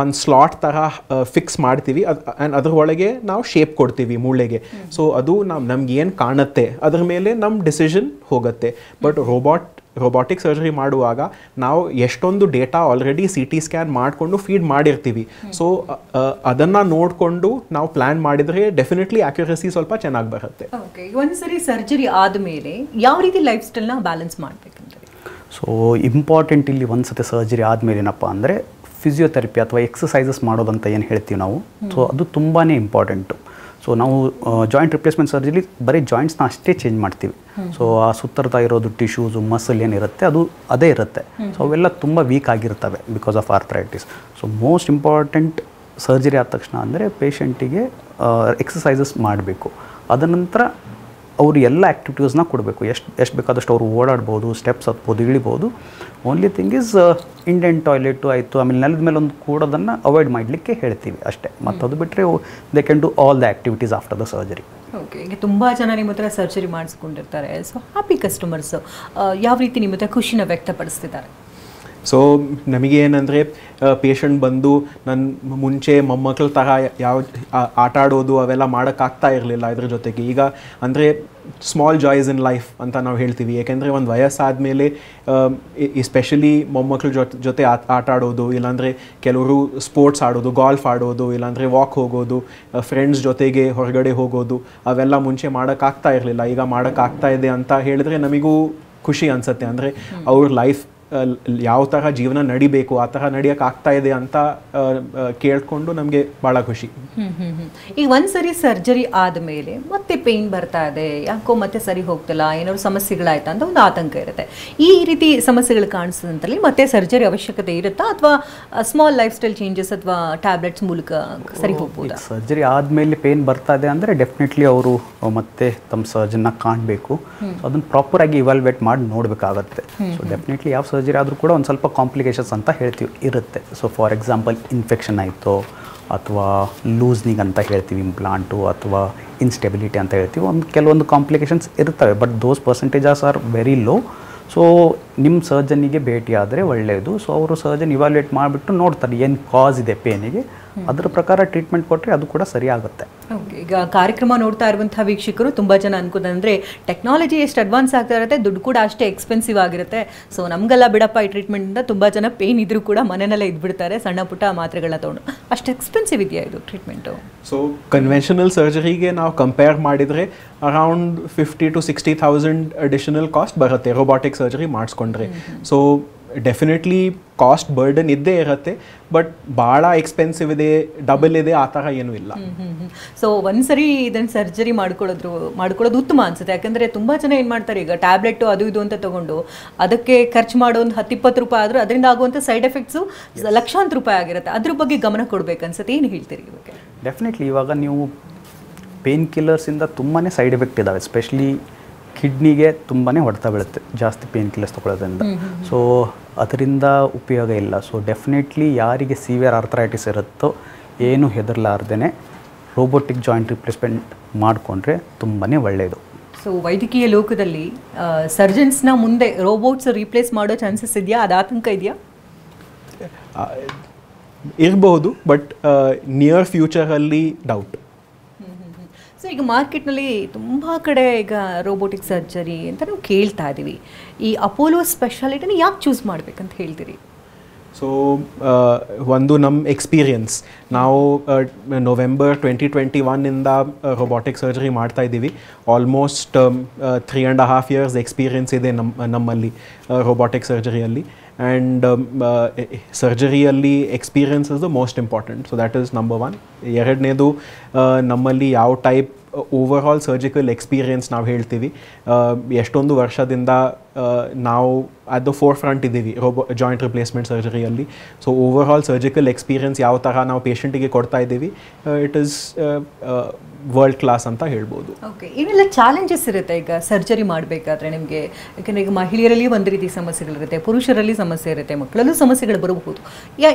ಒಂದು ಸ್ಲಾಟ್ ಥರ ಫಿಕ್ಸ್ ಮಾಡ್ತೀವಿ. ಅದ್ರ ಒಳಗೆ ನಾವು ಶೇಪ್ ಕೊಡ್ತೀವಿ ಮೂಳೆಗೆ. ಸೊ ಅದು ನಮ್ಗೆ ಏನು ಕಾಣುತ್ತೆ ಅದ್ರ ಮೇಲೆ ನಮ್ಮ ಡಿಸಿಷನ್ ಹೋಗುತ್ತೆ. ಬಟ್ ರೋಬೋಟಿಕ್ ಸರ್ಜರಿ ಮಾಡುವಾಗ ನಾವು ಎಷ್ಟೊಂದು ಡೇಟಾ ಆಲ್ರೆಡಿ CT ಸ್ಕ್ಯಾನ್ ಮಾಡಿಕೊಂಡು ಫೀಡ್ ಮಾಡಿರ್ತೀವಿ. ಸೊ ಅದನ್ನು ನೋಡಿಕೊಂಡು ನಾವು ಪ್ಲ್ಯಾನ್ ಮಾಡಿದರೆ ಡೆಫಿನೆಟ್ಲಿ ಆಕ್ಯುರಸಿ ಸ್ವಲ್ಪ ಚೆನ್ನಾಗಿ ಬರುತ್ತೆ. ಓಕೆ, ಒಂದ್ಸರಿ ಸರ್ಜರಿ ಆದಮೇಲೆ ಯಾವ ರೀತಿ ಲೈಫ್ ಸ್ಟೈಲ್ನ ಬ್ಯಾಲೆನ್ಸ್ ಮಾಡಬೇಕಂತ? ಸೊ ಇಂಪಾರ್ಟೆಂಟ್ ಇಲ್ಲಿ ಒಂದು ಸತಿ ಸರ್ಜರಿ ಆದಮೇಲೆ ಏನಪ್ಪ ಅಂದರೆ ಫಿಸಿಯೋಥೆರಪಿ ಅಥವಾ ಎಕ್ಸಸೈಸಸ್ ಮಾಡೋದಂತ ಏನು ಹೇಳ್ತೀವಿ ನಾವು, ಸೊ ಅದು ತುಂಬಾ ಇಂಪಾರ್ಟೆಂಟು. ಸೊ ನಾವು ಜಾಯಿಂಟ್ ರಿಪ್ಲೇಸ್ಮೆಂಟ್ ಸರ್ಜರಿ ಬರೀ ಜಾಯಿಂಟ್ಸ್ನ ಅಷ್ಟೇ ಚೇಂಜ್ ಮಾಡ್ತೀವಿ. ಸೊ ಆ ಸುತ್ತರ್ತಾ ಇರೋದು ಟಿಶ್ಯೂಸು ಮಸಲ್ ಏನಿರುತ್ತೆ ಅದು ಅದೇ ಇರುತ್ತೆ. ಸೊ ಅವೆಲ್ಲ ತುಂಬ ವೀಕ್ ಆಗಿರ್ತವೆ because of arthritis. So most important surgery ಆದ ತಕ್ಷಣ ಅಂದರೆ ಪೇಷಂಟಿಗೆ ಎಕ್ಸಸೈಸಸ್ ಮಾಡಬೇಕು. ಅದ ನಂತರ ಅವರು ಎಲ್ಲ ಆ್ಯಕ್ಟಿವಿಟೀಸ್ನ ಕೊಡಬೇಕು. ಎಷ್ಟು ಬೇಕಾದಷ್ಟು ಅವರು ಓಡಾಡ್ಬೋದು, ಸ್ಟೆಪ್ಸ್ ಹತ್ಬೋದು, ಇಳಿಬೋದು. Only thing is Indian toilet ಆಯಿತು, ಆಮೇಲೆ ನೆಲದ ಮೇಲೆ ಒಂದು ಕೂಡೋದನ್ನು ಅವಾಯ್ಡ್ ಮಾಡಲಿಕ್ಕೆ ಹೇಳ್ತೀವಿ ಅಷ್ಟೇ. ಮತ್ತು ಅದು ಬಿಟ್ಟರೆ they can do all the activities after the surgery. Okay, ಈಗ ತುಂಬ ಜನ ನಿಮ್ಮ ಹತ್ರ ಸರ್ಜರಿ ಮಾಡಿಸ್ಕೊಂಡಿರ್ತಾರೆ. ಸೊ ಹ್ಯಾಪಿ ಕಸ್ಟಮರ್ಸ್ ಯಾವ ರೀತಿ ನಿಮ್ಮ ಹತ್ರ ಖುಷಿನ ವ್ಯಕ್ತಪಡಿಸ್ತಿದ್ದಾರೆ? ಸೊ ನಮಗೆ ಏನಂದರೆ ಪೇಷಂಟ್ ಬಂದು ನನ್ನ ಮುಂಚೆ ಮೊಮ್ಮಕ್ಕಳ ಥರ ಯಾವ ಆಟ ಆಡೋದು ಅವೆಲ್ಲ ಮಾಡೋಕ್ಕಾಗ್ತಾ ಇರಲಿಲ್ಲ ಇದ್ರ ಜೊತೆಗೆ. ಈಗ ಅಂದರೆ ಸ್ಮಾಲ್ ಜಾಯ್ಸ್ ಇನ್ ಲೈಫ್ ಅಂತ ನಾವು ಹೇಳ್ತೀವಿ. ಏಕೆಂದರೆ ಒಂದು ವಯಸ್ಸಾದಮೇಲೆ ಎಸ್ಪೆಷಲಿ ಮೊಮ್ಮಕ್ಕಳ ಜೊತೆ ಆಟ ಆಡೋದು, ಇಲ್ಲಾಂದರೆ ಕೆಲವರು ಸ್ಪೋರ್ಟ್ಸ್ ಆಡೋದು, ಗಾಲ್ಫ್ ಆಡೋದು, ಇಲ್ಲಾಂದರೆ ವಾಕ್ ಹೋಗೋದು, ಫ್ರೆಂಡ್ಸ್ ಜೊತೆಗೆ ಹೊರಗಡೆ ಹೋಗೋದು, ಅವೆಲ್ಲ ಮುಂಚೆ ಮಾಡೋಕ್ಕಾಗ್ತಾ ಇರಲಿಲ್ಲ. ಈಗ ಮಾಡೋಕ್ಕಾಗ್ತಾ ಇದೆ ಅಂತ ಹೇಳಿದ್ರೆ ನಮಗೂ ಖುಷಿ ಅನಿಸುತ್ತೆ. ಅಂದರೆ ಅವ್ರ ಲೈಫ್ ಯಾವ ಥರ ಜೀವನ ನಡಿಬೇಕು ಆ ಥರ ನಡೆಯೋಕ್ಕಾಗ್ತಾ ಇದೆ ಅಂತ ಕೇಳಿಕೊಂಡು ನಮಗೆ ಭಾಳ ಖುಷಿ. ಈಗ ಒಂದ್ಸರಿ ಸರ್ಜರಿ ಆದಮೇಲೆ ಮತ್ತೆ ಪೇಯ್ನ್ ಬರ್ತಾ ಇದೆ, ಯಾಕೋ ಮತ್ತೆ ಸರಿ ಹೋಗ್ತಿಲ್ಲ, ಏನಾದ್ರು ಸಮಸ್ಯೆಗಳಾಯ್ತಾ ಅಂತ ಒಂದು ಆತಂಕ ಇರುತ್ತೆ. ಈ ರೀತಿ ಸಮಸ್ಯೆಗಳು ಕಾಣಿಸಿದಂತಲ್ಲಿ ಮತ್ತೆ ಸರ್ಜರಿ ಅವಶ್ಯಕತೆ ಇರುತ್ತಾ, ಅಥವಾ ಸ್ಮಾಲ್ ಲೈಫ್ ಸ್ಟೈಲ್ ಚೇಂಜಸ್ ಅಥವಾ ಟ್ಯಾಬ್ಲೆಟ್ಸ್ ಮೂಲಕ ಸರಿ ಹೋಗ್ಬೋದಾ? ಸರ್ಜರಿ ಆದಮೇಲೆ ಪೇಯ್ನ್ ಬರ್ತಾ ಇದೆ ಅಂದರೆ ಡೆಫಿನೆಟ್ಲಿ ಅವರು ಮತ್ತೆ ತಮ್ಮ ಸರ್ಜನ್ನ ಕಾಣಬೇಕು. ಅದನ್ನು ಪ್ರಾಪರಾಗಿ ಇವಾಲ್ವೇಟ್ ಮಾಡಿ ನೋಡಬೇಕಾಗತ್ತೆ. ಸೊ ಡೆಫಿನೆಟ್ಲಿ ಯಾವ ಸರ್ಜರಿ ಆದರೂ ಕೂಡ ಒಂದು ಸ್ವಲ್ಪ ಕಾಂಪ್ಲಿಕೇಶನ್ಸ್ ಅಂತ ಹೇಳ್ತೀವಿ ಇರುತ್ತೆ. ಸೊ ಫಾರ್ ಎಕ್ಸಾಂಪಲ್ ಇನ್ಫೆಕ್ಷನ್ ಆಯಿತು, ಅಥವಾ ಲೂಸ್ನಿಂಗ್ ಅಂತ ಹೇಳ್ತೀವಿ ಇಂಪ್ಲಾಂಟು, ಅಥವಾ ಇನ್ಸ್ಟೆಬಿಲಿಟಿ ಅಂತ ಹೇಳ್ತೀವಿ. ಕೆಲವೊಂದು ಕಾಂಪ್ಲಿಕೇಶನ್ಸ್ ಇರ್ತವೆ, but those percentages are very low. So ನಿಮ್ಮ ಸರ್ಜನಿಗೆ ಭೇಟಿ ಆದರೆ ಒಳ್ಳೆಯದು. ಸೊ ಅವರು ಸರ್ಜನ್ ಇವಾಲ್ಯೂಯೇಟ್ ಮಾಡಿಬಿಟ್ಟು ನೋಡ್ತಾರೆ ಏನು ಕಾಸ್ ಇದೆ ಪೇನಿಗೆ, ಅದರ ಪ್ರಕಾರ ಟ್ರೀಟ್ಮೆಂಟ್ ಕೊಟ್ಟರೆ ಅದು ಕೂಡ ಸರಿ ಆಗುತ್ತೆ. ಓಕೆ, ಈಗ ಕಾರ್ಯಕ್ರಮ ನೋಡ್ತಾ ಇರುವಂಥ ವೀಕ್ಷಕರು ತುಂಬ ಜನ ಅನ್ಕೋದಂದರೆ ಟೆಕ್ನಾಲಜಿ ಎಷ್ಟು ಅಡ್ವಾನ್ಸ್ ಆಗ್ತಾ ಇರುತ್ತೆ, ದುಡ್ಡು ಕೂಡ ಅಷ್ಟೇ ಎಕ್ಸ್ಪೆನ್ಸಿವ್ ಆಗಿರುತ್ತೆ. ಸೊ ನಮಗೆಲ್ಲ ಬಿಡಪ್ಪ ಈ ಟ್ರೀಟ್ಮೆಂಟಿಂದ ತುಂಬ ಜನ ಪೇನ್ ಇದ್ರೂ ಕೂಡ ಮನೆಯಲ್ಲೇ ಇದ್ಬಿಡ್ತಾರೆ, ಸಣ್ಣ ಪುಟ್ಟ ಮಾತ್ರೆಗಳನ್ನ ತೊಗೊಂಡು. ಅಷ್ಟು ಎಕ್ಸ್ಪೆನ್ಸಿವ್ ಇದೆಯಾ ಇದು ಟ್ರೀಟ್ಮೆಂಟು? ಸೊ ಕನ್ವೆನ್ಷನಲ್ ಸರ್ಜರಿಗೆ ನಾವು ಕಂಪೇರ್ ಮಾಡಿದರೆ ಅರೌಂಡ್ 50,000 to 60,000 ಅಡಿಷನಲ್ ಕಾಸ್ಟ್ ಬರುತ್ತೆ ರೋಬೋಟಿಕ್ ಸರ್ಜರಿ ಮಾಡಿಸ್ಕೊಂಡ್ರೆ. ಸೊ ಡೆಫಿನೆಟ್ಲಿ ಕಾಸ್ಟ್ ಬರ್ಡನ್ ಇದ್ದೇ ಇರುತ್ತೆ, ಬಟ್ ಭಾಳ ಎಕ್ಸ್ಪೆನ್ಸಿವ್ ಇದೆ, ಡಬಲ್ ಇದೆ, ಆ ಥರ ಏನೂ ಇಲ್ಲ. ಸೊ ಒಂದ್ಸರಿ ಇದನ್ನು ಸರ್ಜರಿ ಮಾಡ್ಕೊಳ್ಳೋದು ಉತ್ತಮ ಅನ್ಸುತ್ತೆ. ಯಾಕಂದರೆ ತುಂಬ ಜನ ಏನು ಮಾಡ್ತಾರೆ, ಈಗ ಟ್ಯಾಬ್ಲೆಟು ಅದು ಇದು ಅಂತ ತೊಗೊಂಡು ಅದಕ್ಕೆ ಖರ್ಚು ಮಾಡೋ ಒಂದು 10-20 ರೂಪಾಯಿ ಆದರೂ ಅದರಿಂದ ಆಗುವಂಥ ಸೈಡ್ ಎಫೆಕ್ಟ್ಸು ಲಕ್ಷಾಂತರ ರೂಪಾಯಿ ಆಗಿರುತ್ತೆ. ಅದ್ರ ಬಗ್ಗೆ ಗಮನ ಕೊಡಬೇಕು ಅನ್ಸುತ್ತೆ. ಏನು ಹೇಳ್ತೀರಿ ಇವಾಗ? ಡೆಫಿನೆಟ್ಲಿ ಇವಾಗ ನೀವು ಪೇನ್ ಕಿಲ್ಲರ್ಸಿಂದ ತುಂಬಾ ಸೈಡ್ ಎಫೆಕ್ಟ್ ಇದ್ದಾವೆ. ಎಸ್ಪೆಷಲಿ ಕಿಡ್ನಿಗೆ ತುಂಬಾ ಹೊಡೆತ ಬೀಳುತ್ತೆ ಜಾಸ್ತಿ ಪೇನ್ ಕಿಲ್ಲರ್ಸ್ ತೊಗೊಳ್ಳೋದ್ರಿಂದ. ಸೊ ಅದರಿಂದ ಉಪಯೋಗ ಇಲ್ಲ. ಸೊ ಡೆಫಿನೆಟ್ಲಿ ಯಾರಿಗೆ ಸಿವಿಯರ್ ಆರ್ಥರೈಟಿಸ್ ಇರುತ್ತೋ ಏನು ಹೆದರ್ಲಾರ್ದೇ ರೋಬೋಟಿಕ್ ಜಾಯಿಂಟ್ ರಿಪ್ಲೇಸ್ಮೆಂಟ್ ಮಾಡಿಕೊಂಡ್ರೆ ತುಂಬಾ ಒಳ್ಳೆಯದು. ಸೊ ವೈದ್ಯಕೀಯ ಲೋಕದಲ್ಲಿ ಸರ್ಜನ್ಸ್ನ ಮುಂದೆ ರೋಬೋಟ್ಸ್ ರೀಪ್ಲೇಸ್ ಮಾಡೋ ಚಾನ್ಸಸ್ ಇದೆಯಾ? ಅದು ಆತಂಕ ಇದೆಯಾ? ಇರ್ಬೋದು, ಬಟ್ ನಿಯರ್ ಫ್ಯೂಚರಲ್ಲಿ ಡೌಟ್. ಸೊ ಈಗ ಮಾರ್ಕೆಟ್ನಲ್ಲಿ ತುಂಬ ಕಡೆ ಈಗ ರೋಬೋಟಿಕ್ ಸರ್ಜರಿ ಅಂತ ನಾವು ಕೇಳ್ತಾ ಇದ್ದೀವಿ. ಈ ಅಪೋಲೋ ಸ್ಪೆಷಾಲಿಟಿನ ಯಾಕೆ ಚೂಸ್ ಮಾಡಬೇಕಂತ ಹೇಳ್ತೀರಿ? ಸೊ ಒಂದು ನಮ್ಮ ಎಕ್ಸ್ಪೀರಿಯನ್ಸ್, ನಾವು November 2021 ರೋಬೋಟಿಕ್ ಸರ್ಜರಿ ಮಾಡ್ತಾ ಇದ್ದೀವಿ. ಆಲ್ಮೋಸ್ಟ್ 3.5 years ಎಕ್ಸ್ಪೀರಿಯನ್ಸ್ ಇದೆ ನಮ್ಮಲ್ಲಿ ರೋಬೋಟಿಕ್ ಸರ್ಜರಿಯಲ್ಲಿ. ಆ್ಯಂಡ್ ಸರ್ಜರಿಯಲ್ಲಿ experience is the most important. So that is number 1. ಎರಡನೇದು, ನಮ್ಮಲ್ಲಿ ಯಾವ type overall surgical experience ನಾವು ಹೇಳ್ತೀವಿ. ಎಷ್ಟೊಂದು ವರ್ಷದಿಂದ ನಾವು ಅಟ್ ದ ಫೋರ್ ಫ್ರಂಟ್ ಇದ್ದೀವಿ ಜಾಯಿಂಟ್ ರಿಪ್ಲೇಸ್ಮೆಂಟ್ ಸರ್ಜರಿಯಲ್ಲಿ. So overall surgical experience ಯಾವ ಥರ ನಾವು ಪೇಷಂಟಿಗೆ ಕೊಡ್ತಾ ಇದ್ದೀವಿ, ಇಟ್ ಈಸ್ ವರ್ಲ್ಡ್ ಕ್ಲಾಸ್ ಅಂತ ಹೇಳ್ಬೋದು. ಓಕೆ, ಏನೆಲ್ಲ ಚಾಲೆಂಜಸ್ ಇರುತ್ತೆ ಈಗ ಸರ್ಜರಿ ಮಾಡಬೇಕಾದ್ರೆ ನಿಮಗೆ? ಯಾಕಂದರೆ ಈಗ ಮಹಿಳೆಯರಲ್ಲಿ ಒಂದು ರೀತಿ ಸಮಸ್ಯೆಗಳಿರುತ್ತೆ, ಪುರುಷರಲ್ಲಿ ಸಮಸ್ಯೆ ಇರುತ್ತೆ, ಮಕ್ಕಳಲ್ಲೂ ಸಮಸ್ಯೆಗಳು ಬರಬಹುದು.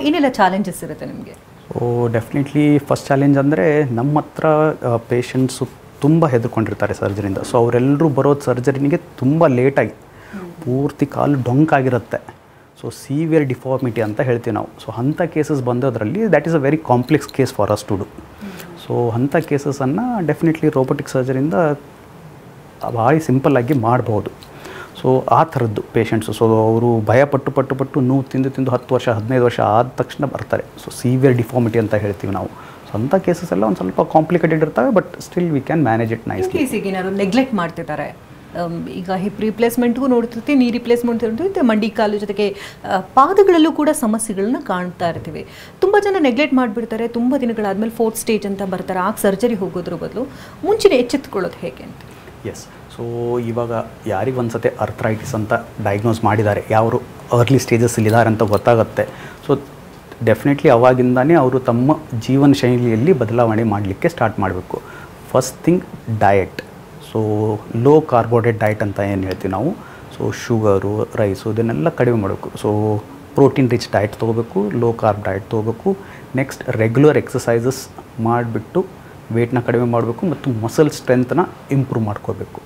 ಏನೆಲ್ಲ ಚಾಲೆಂಜಸ್ ಇರುತ್ತೆ ನಿಮಗೆ? ಸೊ ಡೆಫಿನೆಟ್ಲಿ ಫಸ್ಟ್ ಚಾಲೆಂಜ್ ಅಂದರೆ ನಮ್ಮ ಹತ್ರ ಪೇಷಂಟ್ಸು ತುಂಬ ಹೆದರ್ಕೊಂಡಿರ್ತಾರೆ ಸರ್ಜರಿಯಿಂದ. ಸೊ ಅವರೆಲ್ಲರೂ ಬರೋದು ಸರ್ಜರಿನಿಗೆ ತುಂಬ ಲೇಟಾಗಿ, ಪೂರ್ತಿ ಕಾಲು ಡೊಂಕಾಗಿರುತ್ತೆ. ಸೊ ಸಿವಿಯರ್ ಡಿಫಾರ್ಮಿಟಿ ಅಂತ ಹೇಳ್ತೀವಿ ನಾವು. ಸೊ ಅಂಥ ಕೇಸಸ್ ಬಂದೋದ್ರಲ್ಲಿ that is a very complex case for us to do. So ಅಂಥ ಕೇಸಸನ್ನು ಡೆಫಿನೆಟ್ಲಿ ರೋಬೋಟಿಕ್ ಸರ್ಜರಿಯಿಂದ ಭಾಳ ಸಿಂಪಲ್ಲಾಗಿ ಮಾಡ್ಬೋದು. ಸೊ ಆ ಥರದ್ದು ಪೇಷಂಟ್ಸು. ಸೊ ಅವರು ಭಯಪಟ್ಟು ನೋವು ತಿಂದು 10 ವರ್ಷ 15 ವರ್ಷ ಆದ ತಕ್ಷಣ ಬರ್ತಾರೆ. ಸೊ ಸಿವಿಯರ್ ಡಿಫಾರ್ಮಿಟಿ ಅಂತ ಹೇಳ್ತೀವಿ ನಾವು. ಸೊ ಅಂಥ ಕೇಸಸ್ ಎಲ್ಲ ಒಂದು ಸ್ವಲ್ಪ ಕಾಂಪ್ಲಿಕೇಟೆಡ್ ಇರ್ತವೆ, but still we can manage it nicely. ಕೇಸಿಗೆ ಏನಾದ್ರು ನೆಗ್ಲೆಕ್ಟ್ ಮಾಡ್ತಿದ್ದಾರೆ, ಈಗ ಹಿಪ್ ರಿಪ್ಲೇಸ್ಮೆಂಟ್ಗೂ ನೋಡ್ತಿರ್ತೀವಿ, ನೀ ರಿಪ್ಲೇಸ್ಮೆಂಟ್ ಇರ್ತೀವಿ, ಮಂಡಿ ಕಾಲು ಜೊತೆಗೆ ಪಾದಗಳಲ್ಲೂ ಕೂಡ ಸಮಸ್ಯೆಗಳನ್ನ ಕಾಣ್ತಾ ಇರ್ತೀವಿ. ತುಂಬ ಜನ ನೆಗ್ಲೆಕ್ಟ್ ಮಾಡಿಬಿಡ್ತಾರೆ, ತುಂಬ ದಿನಗಳಾದಮೇಲೆ 4th ಸ್ಟೇಜ್ ಅಂತ ಬರ್ತಾರೆ. ಆಗ ಸರ್ಜರಿ ಹೋಗೋದ್ರ ಬದಲು ಮುಂಚೆನೇ ಎಚ್ಚೆತ್ಕೊಳ್ಳೋದು ಹೇಗೆ ಅಂತ? ಎಸ್. ಸೊ ಇವಾಗ ಯಾರಿಗೆ ಒಂದು ಸತಿ ಅರ್ಥ್ರೈಟಿಸ್ ಅಂತ ಡಯಾಗ್ನೋಸ್ ಮಾಡಿದ್ದಾರೆ, ಯಾರು ಅರ್ಲಿ ಸ್ಟೇಜಸ್ಸಲ್ಲಿದ್ದಾರೆ ಅಂತ ಗೊತ್ತಾಗುತ್ತೆ. ಸೊ ಡೆಫಿನೆಟ್ಲಿ ಅವಾಗಿಂದನೇ ಅವರು ತಮ್ಮ ಜೀವನ ಶೈಲಿಯಲ್ಲಿ ಬದಲಾವಣೆ ಮಾಡಲಿಕ್ಕೆ ಸ್ಟಾರ್ಟ್ ಮಾಡಬೇಕು. First thing diet. So low carbohydrate diet ಅಂತ ಏನು ಹೇಳ್ತೀವಿ ನಾವು. ಸೊ ಶುಗರು, ರೈಸು ಇದನ್ನೆಲ್ಲ ಕಡಿಮೆ ಮಾಡಬೇಕು. ಸೊ ಪ್ರೋಟೀನ್ ರಿಚ್ ಡಯಟ್ ತೊಗೋಬೇಕು, ಲೋ ಕಾರ್ಬ್ ಡಯಟ್ ತೊಗೋಬೇಕು. ನೆಕ್ಸ್ಟ್ ರೆಗ್ಯುಲರ್ ಎಕ್ಸಸೈಸಸ್ ಮಾಡಿಬಿಟ್ಟು ವೇಟ್ನ ಕಡಿಮೆ ಮಾಡಬೇಕು ಮತ್ತು ಮಸಲ್ ಸ್ಟ್ರೆಂತ್ನ ಇಂಪ್ರೂವ್ ಮಾಡ್ಕೋಬೇಕು.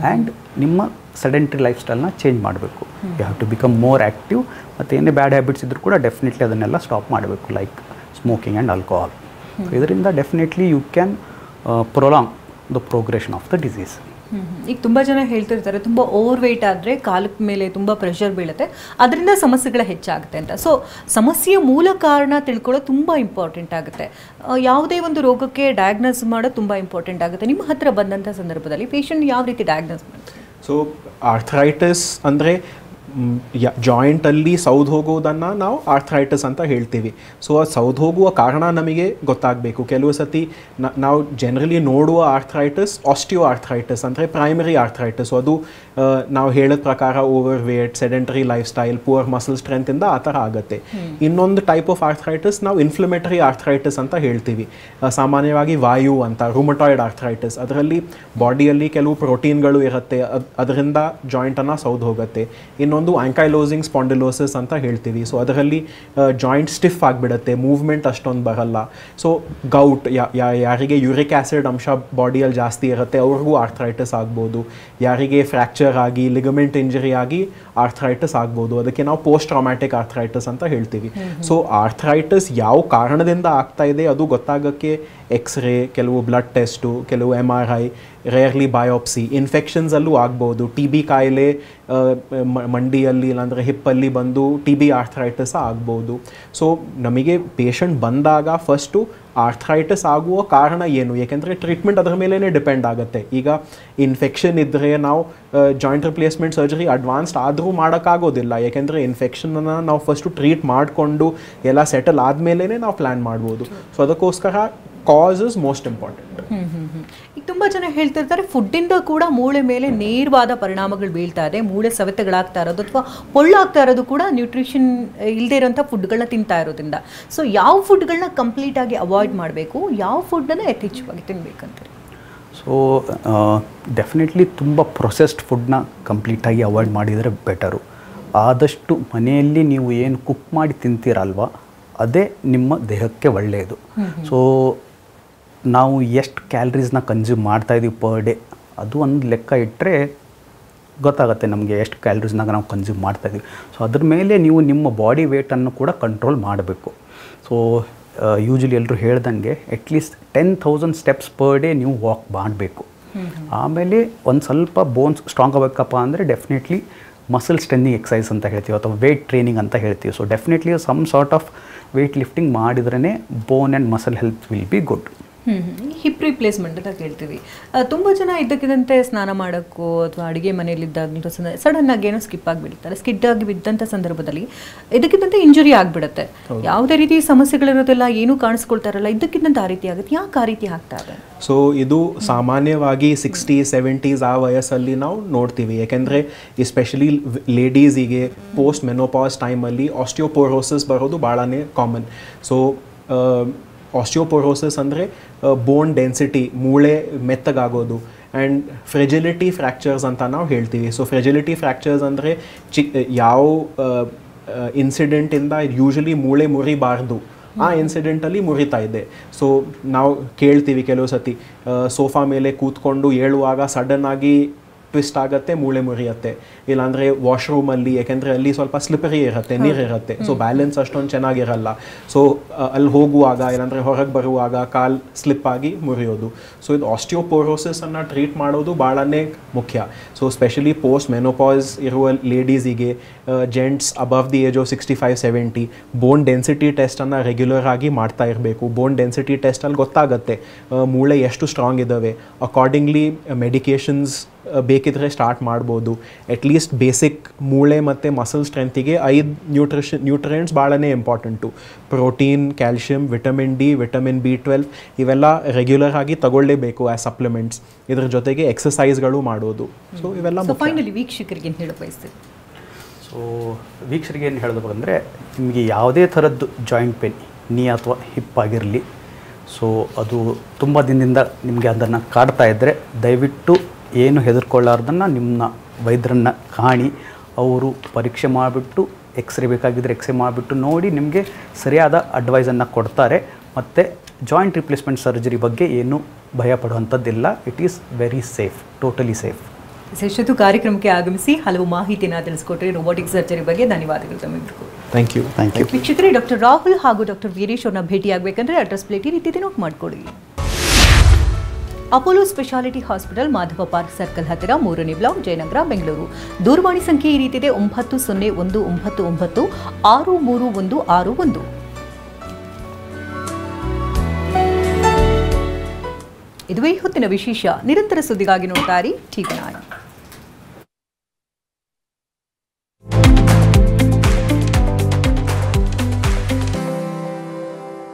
ಆ್ಯಂಡ್ ನಿಮ್ಮ ಸೆಡೆಂಟ್ರಿ ಲೈಫ್ ಸ್ಟೈಲ್ನ ಚೇಂಜ್ ಮಾಡಬೇಕು. You have to become more active. ಮತ್ತು ಏನೇ ಬ್ಯಾಡ್ ಹ್ಯಾಬಿಟ್ಸ್ ಇದ್ದರೂ ಕೂಡ ಡೆಫಿನೆಟ್ಲಿ ಅದನ್ನೆಲ್ಲ ಸ್ಟಾಪ್ ಮಾಡಬೇಕು, ಲೈಕ್ ಸ್ಮೋಕಿಂಗ್ ಆ್ಯಂಡ್ ಆಲ್ಕೋಹಾಲ್. ಇದರಿಂದ definitely you can prolong the progression of the disease. ಈಗ ತುಂಬ ಜನ ಹೇಳ್ತಿರ್ತಾರೆ, ತುಂಬ ಓವರ್ ವೆಯ್ಟ್ ಆದರೆ ಕಾಲಕ್ಕೆ ಮೇಲೆ ತುಂಬ ಪ್ರೆಷರ್ ಬೀಳುತ್ತೆ, ಅದರಿಂದ ಸಮಸ್ಯೆಗಳು ಹೆಚ್ಚಾಗುತ್ತೆ ಅಂತ. ಸೊ ಸಮಸ್ಯೆಯ ಮೂಲ ಕಾರಣ ತಿಳ್ಕೊಳ್ಳೋದು ತುಂಬ ಇಂಪಾರ್ಟೆಂಟ್ ಆಗುತ್ತೆ. ಯಾವುದೇ ಒಂದು ರೋಗಕ್ಕೆ ಡಯಾಗ್ನೋಸ್ ಮಾಡೋದು ತುಂಬ ಇಂಪಾರ್ಟೆಂಟ್ ಆಗುತ್ತೆ. ನಿಮ್ಮ ಹತ್ರ ಬಂದಂಥ ಸಂದರ್ಭದಲ್ಲಿ ಪೇಷಂಟ್ ಯಾವ ರೀತಿ ಡಯಾಗ್ನೋಸ್ ಮಾಡ್ತಾರೆ? ಸೊ ಆರ್ಥ್ರೈಟಿಸ್ ಅಂದರೆ ಜಾಯಿಂಟಲ್ಲಿ ಸೌದು ಹೋಗೋದನ್ನು ನಾವು ಆರ್ಥ್ರೈಟಿಸ್ ಅಂತ ಹೇಳ್ತೀವಿ. ಸೊ ಆ ಸೌದು ಹೋಗುವ ಕಾರಣ ನಮಗೆ ಗೊತ್ತಾಗಬೇಕು. ಕೆಲವು ಸತಿ ನಾವು ಜನರಲಿ ನೋಡುವ ಆರ್ಥ್ರೈಟಿಸ್ ಆಸ್ಟಿಯೋ ಆರ್ಥ್ರೈಟಿಸ್ ಅಂದರೆ ಪ್ರೈಮರಿ ಆರ್ಥ್ರೈಟಿಸ್. ಅದು ನಾವು ಹೇಳಿದ ಪ್ರಕಾರ overweight, sedentary lifestyle, poor muscle ಸ್ಟ್ರೆಂತಿಂದ ಆ ಥರ ಆಗುತ್ತೆ. ಇನ್ನೊಂದು ಟೈಪ್ ಆಫ್ ಆರ್ಥ್ರೈಟಿಸ್ ನಾವು ಇನ್ಫ್ಲಮೇಟರಿ ಆರ್ಥ್ರೈಟಿಸ್ ಅಂತ ಹೇಳ್ತೀವಿ. ಸಾಮಾನ್ಯವಾಗಿ ವಾಯು ಅಂತ, ರುಮಟಾಯ್ಡ್ ಆರ್ಥ್ರೈಟಿಸ್. ಅದರಲ್ಲಿ ಬಾಡಿಯಲ್ಲಿ ಕೆಲವು ಪ್ರೋಟೀನ್ಗಳು ಇರುತ್ತೆ, ಅದರಿಂದ ಜಾಯಿಂಟನ್ನು ಸೌದು ಹೋಗುತ್ತೆ. ಇನ್ನೊಂದು ಆಂಕೈಲೋಸಿಂಗ್ ಸ್ಪಾಂಡಿಲೋಸಿಸ್ ಅಂತ ಹೇಳ್ತೀವಿ. ಸೊ ಅದರಲ್ಲಿ ಜಾಯಿಂಟ್ ಸ್ಟಿಫ್ ಆಗಿಬಿಡುತ್ತೆ, ಮೂವ್ಮೆಂಟ್ ಅಷ್ಟೊಂದು ಬರಲ್ಲ. ಸೊ ಗೌಟ್, ಯಾರಿಗೆ ಯೂರಿಕ್ ಆ್ಯಸಿಡ್ ಅಂಶ ಬಾಡಿಯಲ್ಲಿ ಜಾಸ್ತಿ ಇರುತ್ತೆ ಅವ್ರಿಗೂ ಆರ್ಥ್ರೈಟಿಸ್ ಆಗ್ಬೋದು. ಯಾರಿಗೆ ಫ್ರ್ಯಾಕ್ಚರ್ ಆಗಿ ಲಿಗಮೆಂಟ್ ಇಂಜರಿ ಆಗಿ ಆರ್ಥ್ರೈಟಿಸ್ ಆಗ್ಬೋದು. ಅದಕ್ಕೆ ನಾವು ಪೋಸ್ಟ್ ಟ್ರಾಮ್ಯಾಟಿಕ್ ಆರ್ಥ್ರೈಟಿಸ್ ಅಂತ ಹೇಳ್ತೀವಿ. ಸೊ ಆರ್ಥ್ರೈಟಿಸ್ ಯಾವ ಕಾರಣದಿಂದ ಆಗ್ತಾ ಇದೆ ಅದು ಗೊತ್ತಾಗೋಕ್ಕೆ ಎಕ್ಸ್ರೇ, ಕೆಲವು ಬ್ಲಡ್ ಟೆಸ್ಟು, ಕೆಲವು MRI, ರೇರ್ಲಿ ಬಯೋಪ್ಸಿ. ಇನ್ಫೆಕ್ಷನ್ಸಲ್ಲೂ ಆಗ್ಬೋದು. TB ಕಾಯಿಲೆ ಮಂಡಿಯಲ್ಲಿ ಇಲ್ಲಾಂದರೆ ಹಿಪ್ಪಲ್ಲಿ ಬಂದು TB ಆರ್ಥ್ರೈಟಿಸ್ ಆಗ್ಬೋದು. ಸೊ ನಮಗೆ ಪೇಷಂಟ್ ಬಂದಾಗ ಫಸ್ಟು ಆರ್ಥ್ರೈಟಿಸ್ ಆಗುವ ಕಾರಣ ಏನು, ಏಕೆಂದರೆ ಟ್ರೀಟ್ಮೆಂಟ್ ಅದರ ಮೇಲೇ ಡಿಪೆಂಡ್ ಆಗುತ್ತೆ. ಈಗ ಇನ್ಫೆಕ್ಷನ್ ಇದ್ದರೆ ನಾವು ಜಾಯಿಂಟ್ ರಿಪ್ಲೇಸ್ಮೆಂಟ್ ಸರ್ಜರಿ ಅಡ್ವಾನ್ಸ್ಡ್ ಆದರೂ ಮಾಡೋಕ್ಕಾಗೋದಿಲ್ಲ, ಏಕೆಂದರೆ ಇನ್ಫೆಕ್ಷನನ್ನು ನಾವು ಫಸ್ಟು ಟ್ರೀಟ್ ಮಾಡಿಕೊಂಡು ಎಲ್ಲ ಸೆಟಲ್ ಆದಮೇಲೆ ನಾವು ಪ್ಲ್ಯಾನ್ ಮಾಡ್ಬೋದು. ಸೊ ಅದಕ್ಕೋಸ್ಕರ ಕಾಸ್ ಇಸ್ ಮೋಸ್ಟ್ ಇಂಪಾರ್ಟೆಂಟ್. ಈಗ ತುಂಬ ಜನ ಹೇಳ್ತಿರ್ತಾರೆ ಫುಡ್ಡಿಂದ ಕೂಡ ಮೂಳೆ ಮೇಲೆ ನೇರವಾದ ಪರಿಣಾಮಗಳು ಬೀಳ್ತಾ ಇದೆ, ಮೂಳೆ ಸವೆತಗಳಾಗ್ತಾ ಇರೋದು ಅಥವಾ ಪೊಳ್ಳಾಗ್ತಾ ಇರೋದು ಕೂಡ ನ್ಯೂಟ್ರಿಷನ್ ಇಲ್ಲದೆ ಇರೋಂಥ ಫುಡ್ಗಳನ್ನ ತಿಂತಾ ಇರೋದ್ರಿಂದ. ಸೊ ಯಾವ ಫುಡ್ಗಳನ್ನ ಕಂಪ್ಲೀಟಾಗಿ ಅವಾಯ್ಡ್ ಮಾಡಬೇಕು, ಯಾವ ಫುಡ್ಡನ್ನು ಯಥೇಚ್ಛವಾಗಿ ತಿನ್ನಬೇಕಂತಾರೆ? ಸೊ ಡೆಫಿನೆಟ್ಲಿ ತುಂಬ ಪ್ರೊಸೆಸ್ಡ್ ಫುಡ್ನ ಕಂಪ್ಲೀಟಾಗಿ ಅವಾಯ್ಡ್ ಮಾಡಿದರೆ ಬೆಟರು. ಆದಷ್ಟು ಮನೆಯಲ್ಲಿ ನೀವು ಏನು ಕುಕ್ ಮಾಡಿ ತಿಂತೀರಲ್ವ ಅದೇ ನಿಮ್ಮ ದೇಹಕ್ಕೆ ಒಳ್ಳೆಯದು. ಸೊ ನಾವು ಎಷ್ಟು ಕ್ಯಾಲರೀಸ್ನ ಕನ್ಸ್ಯೂಮ್ ಮಾಡ್ತಾಯಿದ್ದೀವಿ ಪರ್ ಡೇ ಅದು ಒಂದು ಲೆಕ್ಕ ಇಟ್ಟರೆ ಗೊತ್ತಾಗುತ್ತೆ ನಮಗೆ ಎಷ್ಟು ಕ್ಯಾಲರೀಸ್ನಾಗ ನಾವು ಕನ್ಸ್ಯೂಮ್ ಮಾಡ್ತಾಯಿದ್ದೀವಿ. ಸೊ ಅದ್ರ ಮೇಲೆ ನೀವು ನಿಮ್ಮ ಬಾಡಿ ವೇಟನ್ನು ಕೂಡ ಕಂಟ್ರೋಲ್ ಮಾಡಬೇಕು. ಸೊ ಯೂಶ್ವಲಿ ಎಲ್ಲರೂ ಹೇಳ್ದಂಗೆ ಅಟ್ಲೀಸ್ಟ್ 10,000 ಸ್ಟೆಪ್ಸ್ ಪರ್ ಡೇ ನೀವು ವಾಕ್ ಮಾಡಬೇಕು. ಆಮೇಲೆ ಒಂದು ಸ್ವಲ್ಪ ಬೋನ್ಸ್ ಸ್ಟ್ರಾಂಗ್ ಆಗಬೇಕಪ್ಪ ಅಂದರೆ ಡೆಫಿನೆಟ್ಲಿ ಮಸಲ್ ಸ್ಟ್ರೆಂಥಿಂಗ್ ಎಕ್ಸಸೈಸ್ ಅಂತ ಹೇಳ್ತೀವಿ ಅಥವಾ ವೇಟ್ ಟ್ರೈನಿಂಗ್ ಅಂತ ಹೇಳ್ತೀವಿ. So definitely some sort of weight lifting ಮಾಡಿದ್ರೇ bone and muscle health will be good. Hip replacement ಅಂತ ಕೇಳ್ತೀವಿ. ತುಂಬ ಜನ ಇದ್ದಕ್ಕಿದ್ದಂತೆ ಸ್ನಾನ ಮಾಡೋಕ್ಕೋ ಅಥವಾ ಅಡುಗೆ ಮನೆಯಲ್ಲಿದ್ದಾಗಲೂ ಸಡನ್ ಆಗಿ ಏನೋ ಸ್ಕಿಪ್ ಆಗಿಬಿಡ್ತಾರೆ. ಸ್ಕಿಡ್ ಆಗಿ ಬಿದ್ದಂಥ ಸಂದರ್ಭದಲ್ಲಿ ಇದ್ದಕ್ಕಿದ್ದಂತೆ ಇಂಜುರಿ ಆಗಿಬಿಡುತ್ತೆ. ಯಾವುದೇ ರೀತಿ ಸಮಸ್ಯೆಗಳಿರೋದಿಲ್ಲ, ಏನೂ ಕಾಣಿಸ್ಕೊಳ್ತಾರಲ್ಲ, ಇದ್ದಕ್ಕಿದ್ದಂತೆ ಆ ರೀತಿ ಆಗುತ್ತೆ. ಯಾಕೆ ಆ ರೀತಿ ಆಗ್ತಾರೆ? ಸೊ ಇದು ಸಾಮಾನ್ಯವಾಗಿ 60-70s ಆ ವಯಸ್ಸಲ್ಲಿ ನಾವು ನೋಡ್ತೀವಿ. ಯಾಕೆಂದರೆ ಎಸ್ಪೆಷಲಿ ಲೇಡೀಸಿಗೆ ಪೋಸ್ಟ್ ಮೆನೋಪಾಸ್ ಟೈಮಲ್ಲಿ ಆಸ್ಟಿಯೋಪೋರೋಸಿಸ್ ಬರೋದು ಭಾಳನೇ ಕಾಮನ್. ಸೊ ಆಸ್ಟಿಯೋಪೊರೋಸಿಸ್ ಅಂದರೆ ಬೋನ್ ಡೆನ್ಸಿಟಿ, ಮೂಳೆ ಮೆತ್ತಗಾಗೋದು, ಆ್ಯಂಡ್ ಫ್ರೆಜಿಲಿಟಿ ಫ್ರ್ಯಾಕ್ಚರ್ಸ್ ಅಂತ ನಾವು ಹೇಳ್ತೀವಿ. ಸೊ ಫ್ರೆಜಿಲಿಟಿ ಫ್ರ್ಯಾಕ್ಚರ್ಸ್ ಅಂದರೆ ಯಾವ ಇನ್ಸಿಡೆಂಟಿಂದ ಯೂಶಲಿ ಮೂಳೆ ಮುರಿಬಾರ್ದು ಆ ಇನ್ಸಿಡೆಂಟಲ್ಲಿ ಮುರಿತಾ ಇದೆ. ಸೊ ನಾವು ಕೇಳ್ತೀವಿ ಕೆಲವು ಸತಿ ಸೋಫಾ ಮೇಲೆ ಕೂತ್ಕೊಂಡು ಏಳುವಾಗ ಸಡನ್ನಾಗಿ ಟ್ವಿಸ್ಟ್ ಆಗುತ್ತೆ, ಮೂಳೆ ಮುರಿಯುತ್ತೆ. ಇಲ್ಲಾಂದರೆ ವಾಶ್ರೂಮಲ್ಲಿ, ಯಾಕೆಂದರೆ ಅಲ್ಲಿ ಸ್ವಲ್ಪ ಸ್ಲಿಪರಿ ಇರುತ್ತೆ, ನೀರಿರುತ್ತೆ, ಸೊ ಬ್ಯಾಲೆನ್ಸ್ ಅಷ್ಟೊಂದು ಚೆನ್ನಾಗಿರಲ್ಲ. ಸೊ ಅಲ್ಲಿ ಹೋಗುವಾಗ ಇಲ್ಲಾಂದರೆ ಹೊರಗೆ ಬರುವಾಗ ಕಾಲು ಸ್ಲಿಪ್ ಆಗಿ ಮುರಿಯೋದು. ಸೊ ಇದು ಆಸ್ಟಿಯೋಪೊರೋಸಿಸನ್ನು ಟ್ರೀಟ್ ಮಾಡೋದು ಭಾಳನೇ ಮುಖ್ಯ. ಸೊ ಸ್ಪೆಷಲಿ ಪೋಸ್ಟ್ ಮೆನೋಪಾಸ್ ಇರುವ ಲೇಡೀಸಿಗೆ, gents above the age of 65-70 bone density ಟೆಸ್ಟನ್ನು ರೆಗ್ಯುಲರ್ ಆಗಿ ಮಾಡ್ತಾ ಇರಬೇಕು. ಬೋನ್ ಡೆನ್ಸಿಟಿ ಟೆಸ್ಟಲ್ಲಿ ಗೊತ್ತಾಗುತ್ತೆ ಮೂಳೆ ಎಷ್ಟು ಸ್ಟ್ರಾಂಗ್ ಇದ್ದಾವೆ. ಅಕಾರ್ಡಿಂಗ್ಲಿ ಮೆಡಿಕೇಷನ್ಸ್ ಬೇಕಿದ್ರೆ ಸ್ಟಾರ್ಟ್ ಮಾಡ್ಬೋದು. ಅಟ್ಲೀಸ್ಟ್ ಬೇಸಿಕ್ ಮೂಳೆ ಮತ್ತು ಮಸಲ್ ಸ್ಟ್ರೆಂತಿಗೆ 5 ನ್ಯೂಟ್ರಿಯೆಂಟ್ಸ್ ಭಾಳನೇ important. Protein, calcium, vitamin D, vitamin B12 ಇವೆಲ್ಲ ರೆಗ್ಯುಲರ್ ಆಗಿ ತಗೊಳ್ಳೇಬೇಕು ಆ್ಯಸ್ ಸಪ್ಲಿಮೆಂಟ್ಸ್. ಇದ್ರ ಜೊತೆಗೆ ಎಕ್ಸಸೈಸ್ಗಳು ಮಾಡೋದು. ಸೊ ಇವೆಲ್ಲ ಫೈನಲಿ ವೀಕ್ಷಕರಿಗೆ ಏನು ಹೇಳ ಬಯಸ್ತೀವಿ? ಸೊ ವೀಕ್ಷಕರಿಗೆ ಏನು ಹೇಳೋದು ಅಂದರೆ, ನಿಮಗೆ ಯಾವುದೇ ಥರದ್ದು ಜಾಯಿಂಟ್ ಪೇನ್, ನೀ ಅಥವಾ ಹಿಪ್ ಆಗಿರಲಿ, ಸೊ ಅದು ತುಂಬ ದಿನದಿಂದ ನಿಮಗೆ ಅದನ್ನು ಕಾಡ್ತಾ ಇದ್ದರೆ ದಯವಿಟ್ಟು ಏನು ಹೆದರ್ಕೊಳ್ಳಾರ್ದನ್ನು ನಿಮ್ಮ ವೈದ್ಯರನ್ನು ಕಾಣಿ. ಅವರು ಪರೀಕ್ಷೆ ಮಾಡಿಬಿಟ್ಟು ಎಕ್ಸ್ರೇ ಬೇಕಾಗಿದ್ದರೆ ಎಕ್ಸ್ರೇ ಮಾಡಿಬಿಟ್ಟು ನೋಡಿ ನಿಮಗೆ ಸರಿಯಾದ ಅಡ್ವೈಸನ್ನು ಕೊಡ್ತಾರೆ. ಮತ್ತು ಜಾಯಿಂಟ್ ರಿಪ್ಲೇಸ್ಮೆಂಟ್ ಸರ್ಜರಿ ಬಗ್ಗೆ ಏನು ಭಯ ಪಡುವಂಥದ್ದಿಲ್ಲ. It is very safe, totally safe. ಇಷ್ಟೊತ್ತು ಕಾರ್ಯಕ್ರಮಕ್ಕೆ ಆಗಮಿಸಿ ಹಲವು ಮಾಹಿತಿಯನ್ನು ತಿಳಿಸ್ಕೊಟ್ರಿ ರೋಬೋಟಿಕ್ ಸರ್ಜರಿ ಬಗ್ಗೆ. ಧನ್ಯವಾದಗಳು ತಮ್ಮಿಬ್ಬರಿಗೂ. Thank you. ವೀಕ್ಷಕರೇ, ಡಾಕ್ಟರ್ ರಾಹುಲ್ ಹಾಗೂ ಡಾಕ್ಟರ್ ವೀರೇಶ್ ಅವ್ರನ್ನ ಭೇಟಿಯಾಗಬೇಕಂದ್ರೆ ಅಡ್ರೆಸ್ ಪ್ಲೇಟ್ ಈ ರೀತಿ ನೋಟ್ ಮಾಡಿಕೊಡಿ. Apollo speciality hospital, Madhava park circle ಹತ್ತಿರ, 3ನೇ ಬ್ಲಾಕ್, ಜಯನಗರ, ಬೆಂಗಳೂರು. ದೂರವಾಣಿ ಸಂಖ್ಯೆ ಈ ರೀತಿದೆ: 9019963161. ಇದುವೇ ಹೊತ್ತಿನ ವಿಶೇಷ. ನಿರಂತರ ಸುದ್ದಿಗಾಗಿ ನೋಡ್ತಾ ಇರಿ TV9.